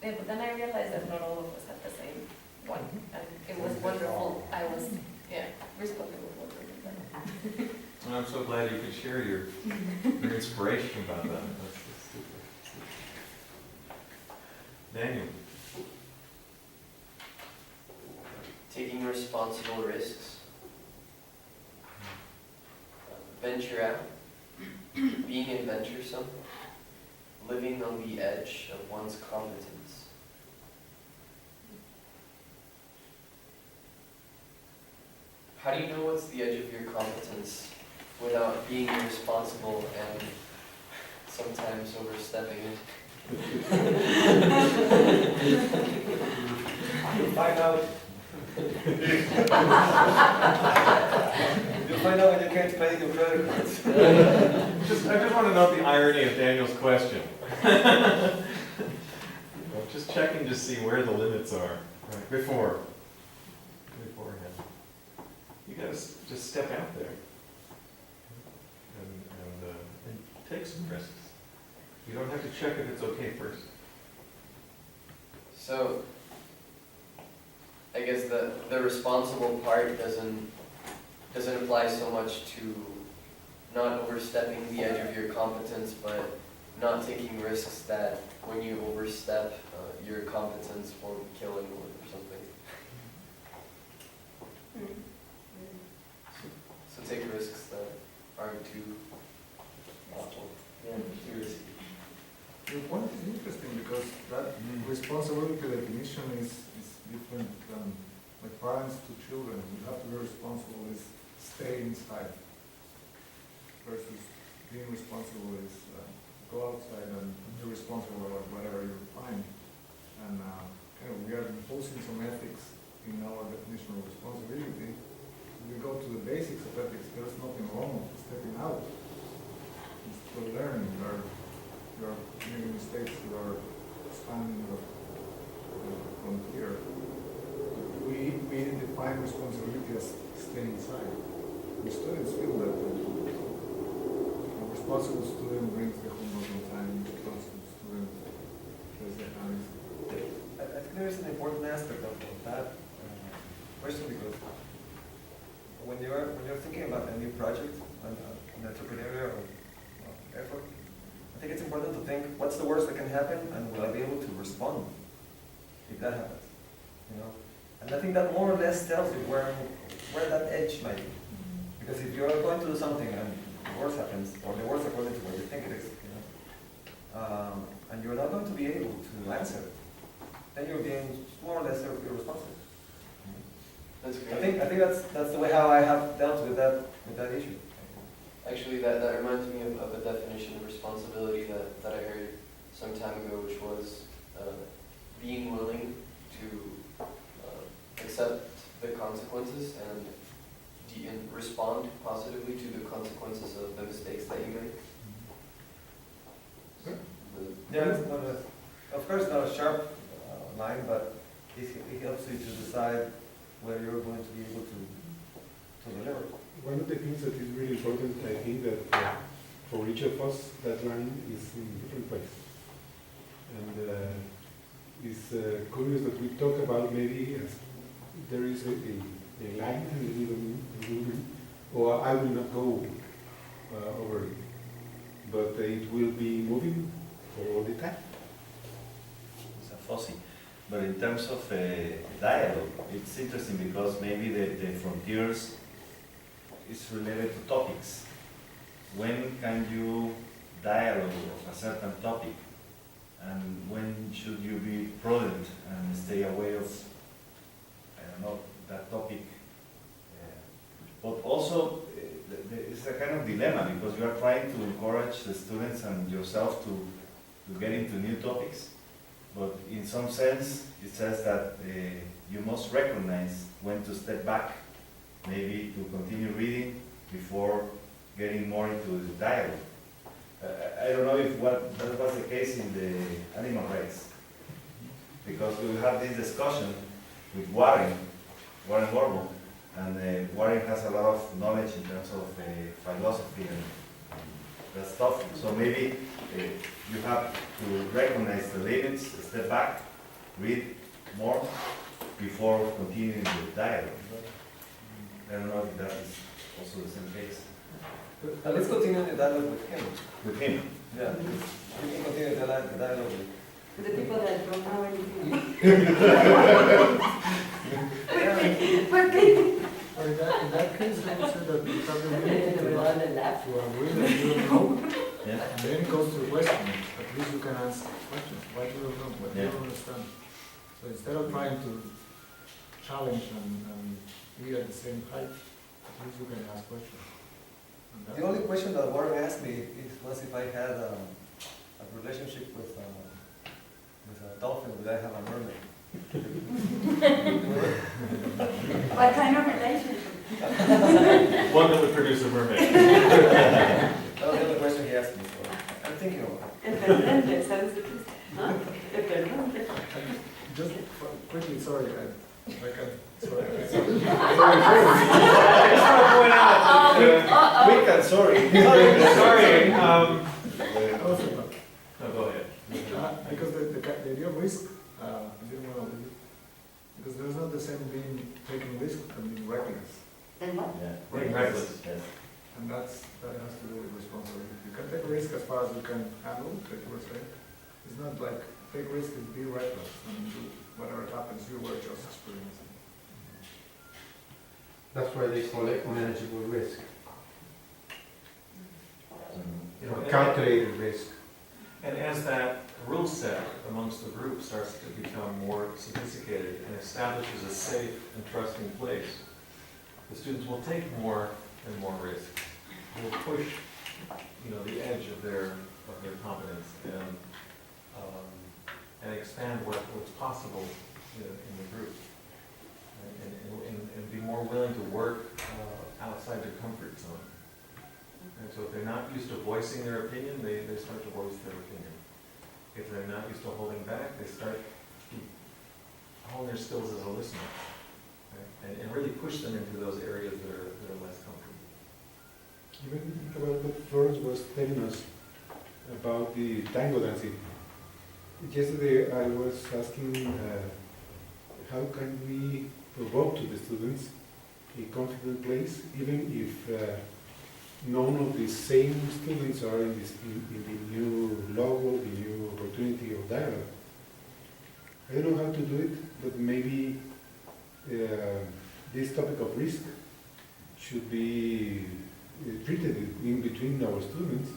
But then I realized that not all of us had the same one. And it was wonderful. I was, responding with wonderment and awe. And I'm so glad you could share your inspiration about that. That's super. Daniel. Taking responsible risks. Venture out. Being adventuresome. Living on the edge of one's competence. How do you know what's the edge of your competence without being irresponsible and sometimes overstepping it? You'll find out. You'll find out when you can't pay your credit cards. I just want to note the irony of Daniel's question. Just checking to see where the limits are beforehand. You got to just step out there and take some risks. You don't have to check if it's okay first. So, I guess the responsible part doesn't apply so much to not overstepping the edge of your competence, but not taking risks that when you overstep, your competence won't kill anyone or something. So take risks that aren't too awful. Yeah, too risky. Your point is interesting because that responsibility definition is different than like parents to children, you have to be responsible is stay inside versus being responsible is go outside and be responsible about whatever you find. And kind of we are imposing some ethics in our definition of responsibility. We go to the basics of ethics. There's nothing wrong with stepping out. It's for learning. You're making mistakes. You are expanding your frontier. We define responsibility as staying inside. The students feel that. A responsible student brings the homework on time. A responsible student does the analysis. I think there is an important aspect of that question, because when you're thinking about a new project, an entrepreneurial effort, I think it's important to think what's the worst that can happen, and will I be able to respond if that happens? You know, and I think that more or less tells you where that edge might be. Because if you're going to do something and the worst happens, or the worst according to what you think it is, you know, and you're not going to be able to answer it, then you're being more or less irresponsible. That's I great. think that's the way how I have dealt with that issue. Actually, that reminds me of a definition of responsibility that I heard some time ago, which was being willing to accept the consequences and respond positively to the consequences of the mistakes that you make. Yeah, it's not of course not a sharp line, but it helps you to decide whether you're going to be able to deliver. One of the things that is really important, I think, that for each of us, that line is in a different place. And it's curious that we talk about maybe as there is a line in the middle, or I will not go over it, but it will be moving all the time. It's a fuzzy. But in terms of dialogue, it's interesting because maybe the frontiers is related to topics. When can you dialogue of a certain topic? And when should you be prudent and stay away of, I don't know, that topic? But also, it's a kind of dilemma because you are trying to encourage the students and yourself to get into new topics. But in some sense, it says that you must recognize when to step back, maybe to continue reading before getting more into the dialogue. I don't know if that was the case in the animal rights, because we have this discussion with Warren Warburg, and Warren has a lot of knowledge in terms of philosophy and that stuff. So maybe you have to recognize the limits, step back, read more before continuing the dialogue. I don't know if that is also the same case. Let's continue the dialogue with him. With him. Yeah, we can continue the dialogue with The people that don't know anything. Or in that case, I would say that you have the ability to agree that you don't know, Yeah. and then it goes to the question. At least you can answer questions. Why do you don't know? What do you don't understand? So instead of trying to challenge and be at the same height, at least you can ask questions. And The only question that Warren asked me was if I had a relationship with a dolphin, would I have a mermaid? What kind of relationship? One that would produce a mermaid. That was the only question he asked me, so I'm thinking about it. just quickly, sorry, if I can, sorry. I just want to point out, quick and sorry. Sorry, Also, no, go ahead. because the idea of risk, I didn't want to, because there's not the same being taking risk and being reckless. Then what? Yeah. Being reckless. Yes. And that has to do with responsibility. You can take a risk as far as you can handle, like you were saying. It's not like take risk and be reckless and do whatever happens, you were just experiencing. That's why they call it manageable risk, You know, or calculated risk. And as that rule set amongst the group starts to become more sophisticated and establishes a safe and trusting place, the students will take more and more risk. Will push, the edge of their competence and expand what's possible in the group, and be more willing to work outside their comfort zone. And so if they're not used to voicing their opinion, they start to voice their opinion. If they're not used to holding back, they start to hone their skills as a listener, right? And really push them into those areas that are less comfortable. Even think about what Florence was telling us about the tango dancing. Yesterday I was asking how can we provoke to the students a confident place, even if none of the same students are in the new logo, the new opportunity of dialogue. I don't know how to do it, but maybe this topic of risk should be treated in between our students,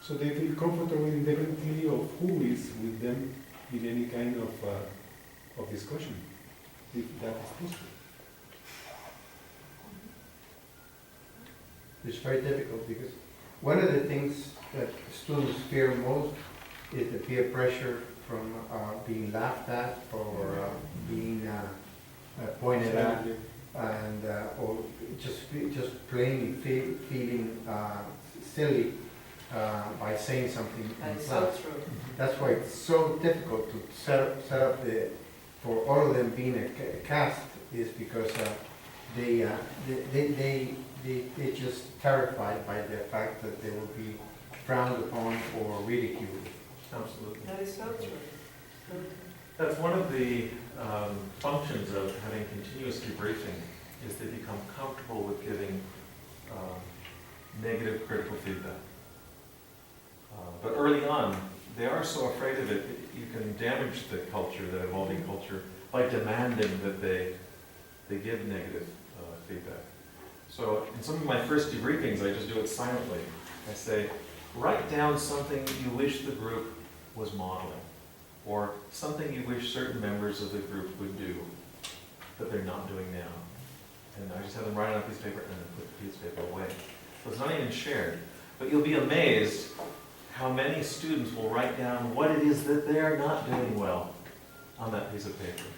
so they feel comfortable independently of who is with them in any kind of discussion, if that is possible. It's very difficult because one of the things that students fear most is the peer pressure from being laughed at or being pointed at, and or just plainly feeling silly by saying something in That's class. so true. That's why it's so difficult to set up for all of them being a cast, is because they're just terrified by the fact that they will be frowned upon or ridiculed. Absolutely. That is so true. That's one of the functions of having continuous debriefing, is they become comfortable with giving negative critical feedback. But early on, they are so afraid of it, you can damage the culture, the evolving culture, by demanding that they give negative feedback. So in some of my first debriefings, I just do it silently. I say, write down something you wish the group was modeling, or something you wish certain members of the group would do that they're not doing now. And I just have them write it on a piece of paper and then put the piece of paper away. So it's not even shared. But you'll be amazed how many students will write down what it is that they're not doing well on that piece of paper.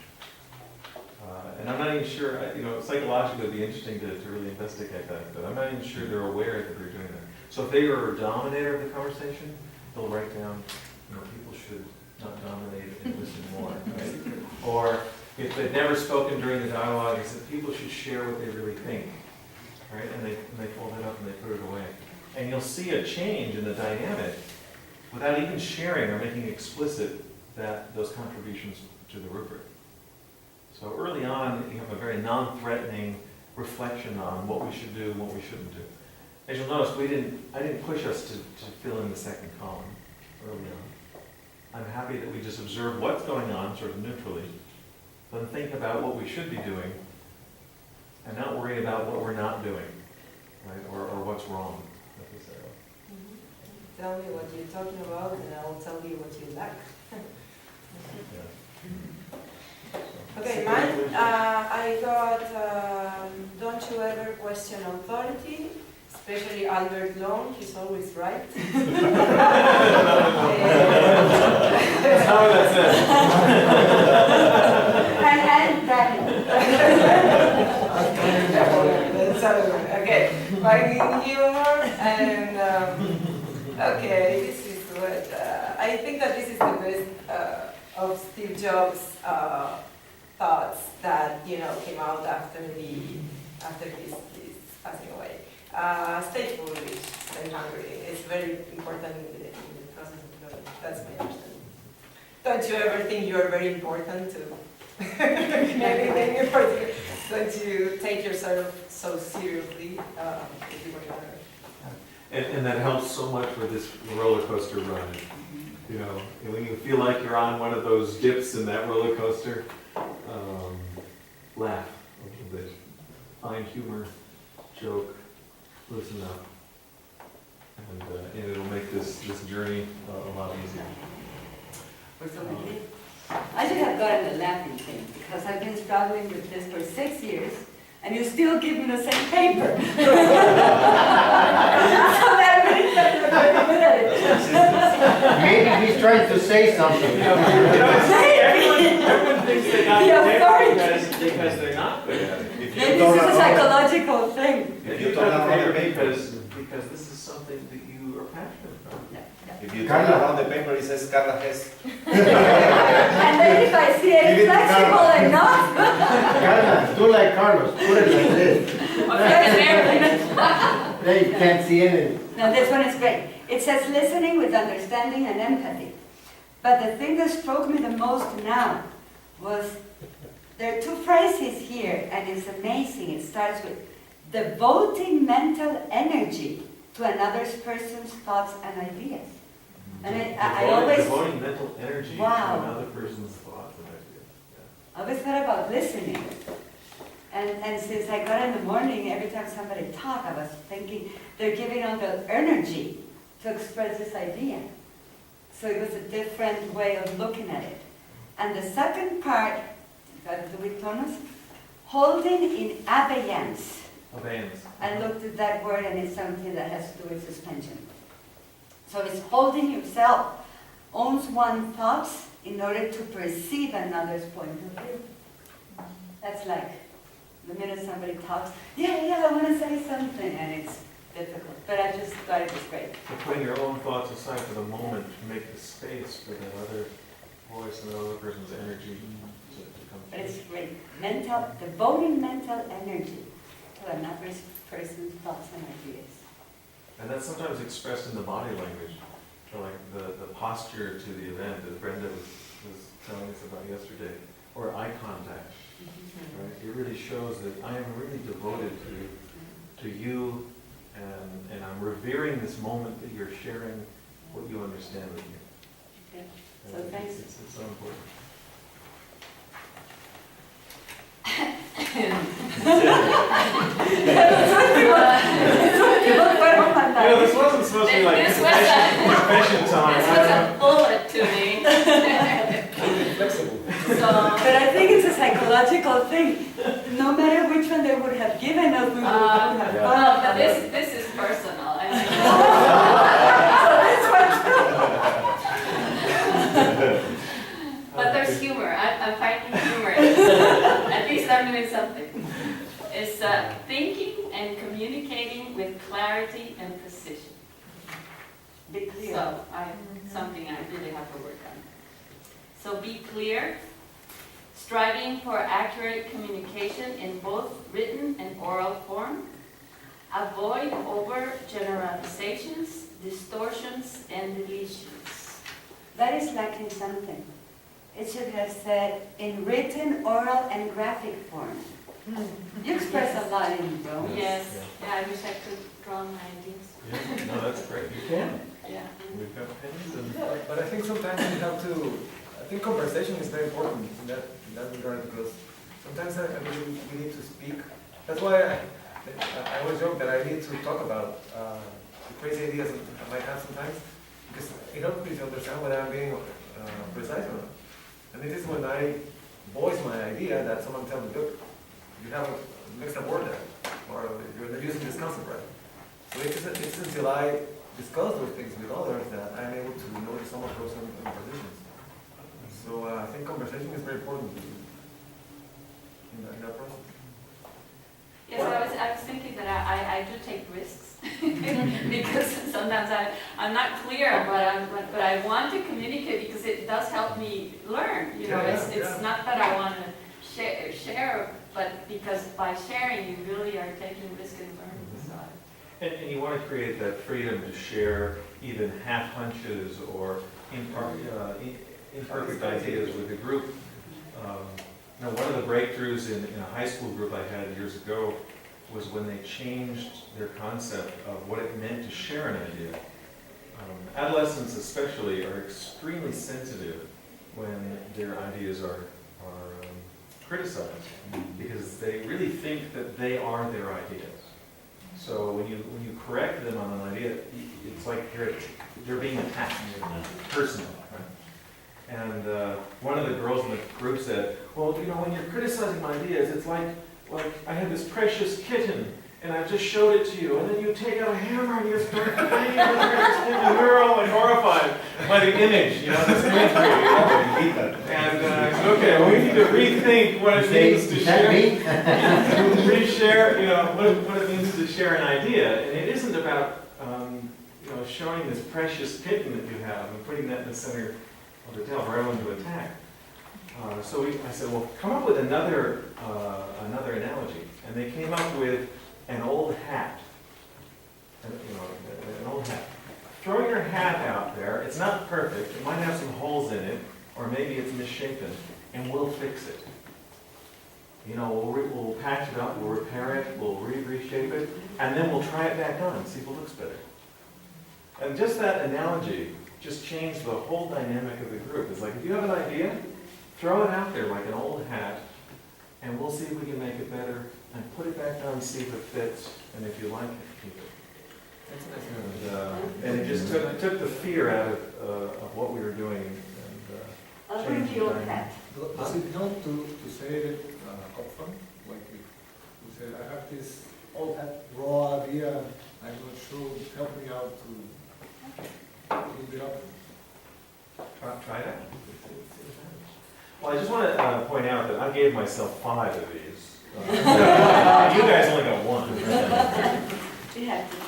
And I'm not even sure, psychologically it would be interesting to really investigate that, but I'm not even sure they're aware that they're doing that. So if they are a dominator of the conversation, they'll write down, people should not dominate and listen more, right? Or if they've never spoken during the dialogue, it's that people should share what they really think, right? And they fold it up and they put it away. And you'll see a change in the dynamic without even sharing or making explicit those contributions to the rubric. So early on, you have a very non-threatening reflection on what we should do and what we shouldn't do. As you'll notice, I didn't push us to fill in the second column early on. I'm happy that we just observe what's going on, sort of neutrally, then think about what we should be doing, and not worry about what we're not doing, right, or what's wrong necessarily. Tell me what you're talking about, and I'll tell you what you lack. Yeah. Okay, mine, I got, don't you ever question authority, especially Albert Long, he's always right. That's how that's it. Okay, finding humor, and okay, this is what, I think that this is the best of Steve Jobs' thoughts that came out after his passing away. Stay foolish, stay hungry. It's very important in the process of learning. That's my understanding. Don't you ever think you are very important to anything in particular? Don't you take yourself so seriously if you want to learn? And that helps so much with this roller coaster run. And when you feel like you're on one of those dips in that roller coaster, laugh a little bit, find humor, joke, listen up, and it'll make this journey a lot easier. or something. I should have gotten a laughing thing, because I've been struggling with this for 6 years, and you still give me the same paper. So that really started to very good at it. Maybe he's trying to say something. Everyone thinks they got Yeah, the sorry. paper because they're not good at it. If you Maybe turn this is a around- psychological thing. If you turn around the paper, Because this is something that you are passionate about. if you turn around the paper, it says Carla Hess. And then if I see Give it it to flexible Carla. enough, Carla, do like Carlos, put it like this. Then you can't see anything. now this one is great. It says listening with understanding and empathy. But the thing that struck me the most now was, there are two phrases here, and it's amazing. It starts with devoting mental energy to another person's thoughts and ideas. And I always, Devoting mental energy to Wow. another person's thoughts and ideas. Yeah. I always thought about listening. And since I got in the morning, every time somebody talked, I was thinking they're giving all the energy to express this idea. So it was a different way of looking at it. And the second part, do we tonos? Holding in abeyance. Abeyance. I looked at that word, and it's something that has to do with suspension. So it's holding yourself, owns one's thoughts in order to perceive another's point of view. That's like the minute somebody talks, yeah, I want to say something, and it's difficult. But I just thought it was great. So putting your own thoughts aside for the moment to make the space for that other voice and that other person's energy to come But it's through. great. Devoting mental energy to another person's thoughts and ideas. And that's sometimes expressed in the body language, or like the posture to the event that Brenda was telling us about yesterday, or eye contact. Right? It really shows that I am really devoted to you, and I'm revering this moment that you're sharing what you understand with me. Okay. And So thanks. It's so important. You know, this wasn't supposed to be like This was a- confession This time. was a bullet to me. Flexible. So, But I think it's a psychological thing. No matter which one they would have given us, we would have Yeah. fun. well, but this is personal. I mean, but there's humor. I'm finding humor. At least I'm doing something. It's thinking and communicating with clarity and precision. Be clear. So, something I really have to work on. So be clear, striving for accurate communication in both written and oral form. Avoid overgeneralizations, distortions, and deletions. That is lacking something. It should have said in written, oral, and graphic form. You express a lot in Rome. Yes, yeah, I wish I could draw my ideas. Yeah, no, that's great. You can. Yeah. We've got pens and. But I think sometimes you have to, I think conversation is very important in that regard, because sometimes I believe we need to speak. That's why I always joke that I need to talk about the crazy ideas I might have sometimes, because it helps me to understand whether I'm being precise or not. And it is when I voice my idea that someone tells me, look, you have a mixed up word there, or you're using this concept right. So it's until I discuss those things with others that I'm able to notice some of those impositions. So I think conversation is very important in that process. Yes, I was thinking that I do take risks because sometimes I'm not clear but I want to communicate because it does help me learn. You know, it's not that I want to share, but because by sharing you really are taking risk and learning. So And you want to create that freedom to share even half hunches or imperfect ideas with the group. One of the breakthroughs in a high school group I had years ago was when they changed their concept of what it meant to share an idea. Adolescents especially are extremely sensitive when their ideas are criticized because they really think that they are their ideas. So when you correct them on an idea, it's like they're being attacked personally, right? And one of the girls in the group said, well, you know, when you're criticizing my ideas, it's like I had this precious kitten, and I just showed it to you, and then you take out a hammer and you start banging the precious kitten, and we were all like horrified by the image, you know, this imagery. And I said, okay, well, we need to rethink what it means to share. Reshare, you know, what it means to share an idea. And it isn't about, you know, showing this precious kitten that you have and putting that in the center of the tale for everyone to attack. So I said, well, come up with another analogy. And they came up with an old hat. You know, an old hat. Throw your hat out there. It's not perfect. It might have some holes in it, or maybe it's misshapen, and we'll fix it. You know, we'll patch it up, we'll repair it, we'll reshape it, and then we'll try it back on and see if it looks better. And just that analogy just changed the whole dynamic of the group. It's like, if you have an idea, throw it out there like an old hat, and we'll see if we can make it better, and put it back on, see if it fits, and if you like it, keep it. And it just took the fear out of what we were doing. And, I'll bring changed you the a dynamic. hat. Does it help to say it upfront? Like if you say, I have this old raw idea, I'm not sure, help me out to build it up. Try that. Well, I just want to point out that I gave myself 5 of these. You guys only got 1. You have to go.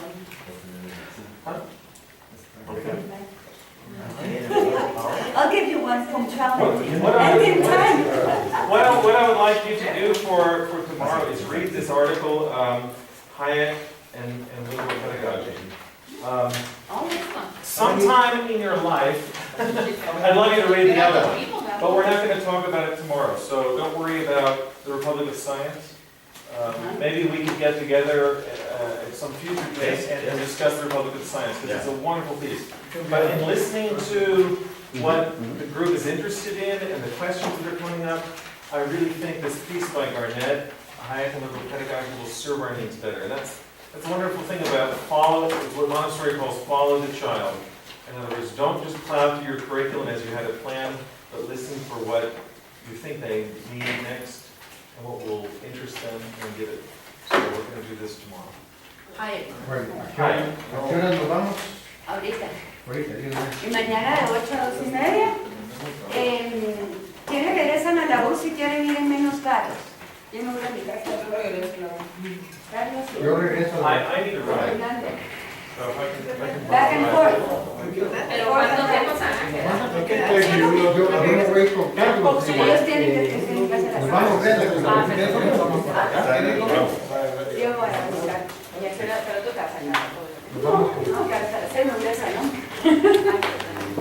Okay. I'll give you one from traveling. What And in time. what I would like you to do for tomorrow is read this article, Hayek and liberal pedagogy. Oh, this one. Sometime in your life, I'd love you to read the other one, but we're not going to talk about it tomorrow, so don't worry about the Republic of Science. Maybe we could get together at some future date and discuss the Republic of Science, because it's a wonderful piece. But in listening to what the group is interested in and the questions that are coming up, I really think this piece by Garnett, Hayek and liberal pedagogy, will serve our needs better. And that's a wonderful thing about what Montessori calls follow the child. In other words, don't just plow through your curriculum as you had it planned, but listen for what you think they need next and what will interest them and give it. So we're going to do this tomorrow. Hi. ¿A qué hora nos vamos? Ahorita. Ahorita, de una vez. Y mañana de 8 a 2:30. ¿Quiénes regresan a la U si quieren ir en menos carros? Yo me voy a mi casa. Carlos. Yo regreso a I need to ride. Fernando. So if I can Back and forth. Pero ¿cuánto tiempo se van? Yo me voy con Carlos. Ellos tienen que hacer a Nos la vamos a ver la Yo voy a buscar. Pero tu casa No, que hasta las 6 me voy a salón.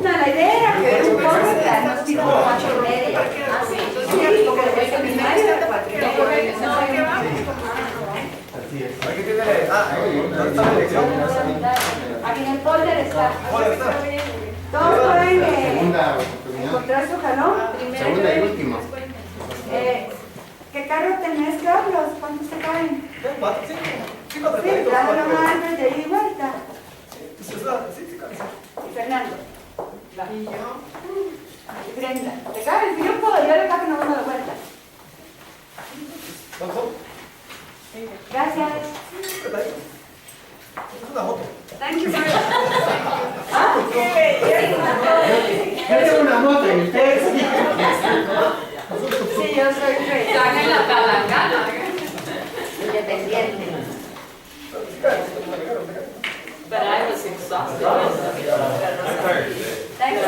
No, la idea era que un poco quedarnos tipo 4:30. Ah, sí. Sí, porque después el seminario era 4:30. No, ¿qué va? Así es. Aquí tiene, ¿dónde está la elección? Aquí en el folder está. Todos pueden Segunda oportunidad. encontrar su jalón. Segunda y última. ¿Qué carro tenés, Carlos? ¿Cuántos te caen? Tengo 4, 5. Sí, trajo nomás antes de ir y vuelta. Sí, Y Fernando. Va. Y yo. Y Brenda. ¿Te caen? Si yo puedo, yo le pago que no vamos de vuelta. Gracias. Es una moto. Thank you very much. Ah, qué Yo tengo una moto y ustedes. Sí, yo soy rey. Sacan la palangana. Independiente. But I was exhausted. I'm tired today, Thank you.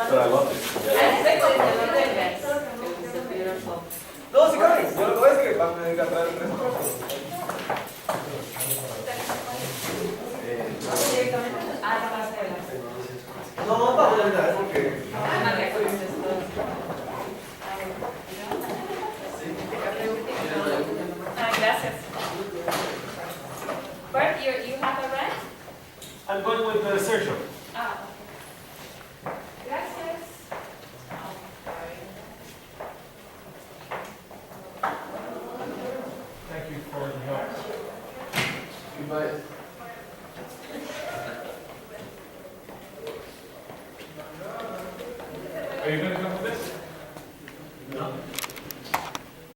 but I love it. No, sí, cabe. Yo lo que voy es que para me traer 3 No, para poder nada, es porque... Gracias. Bert, you have a rent? I'm going with Sergio. Ah, okay. Gracias. Thank you for the help. Goodbye. Are you gonna come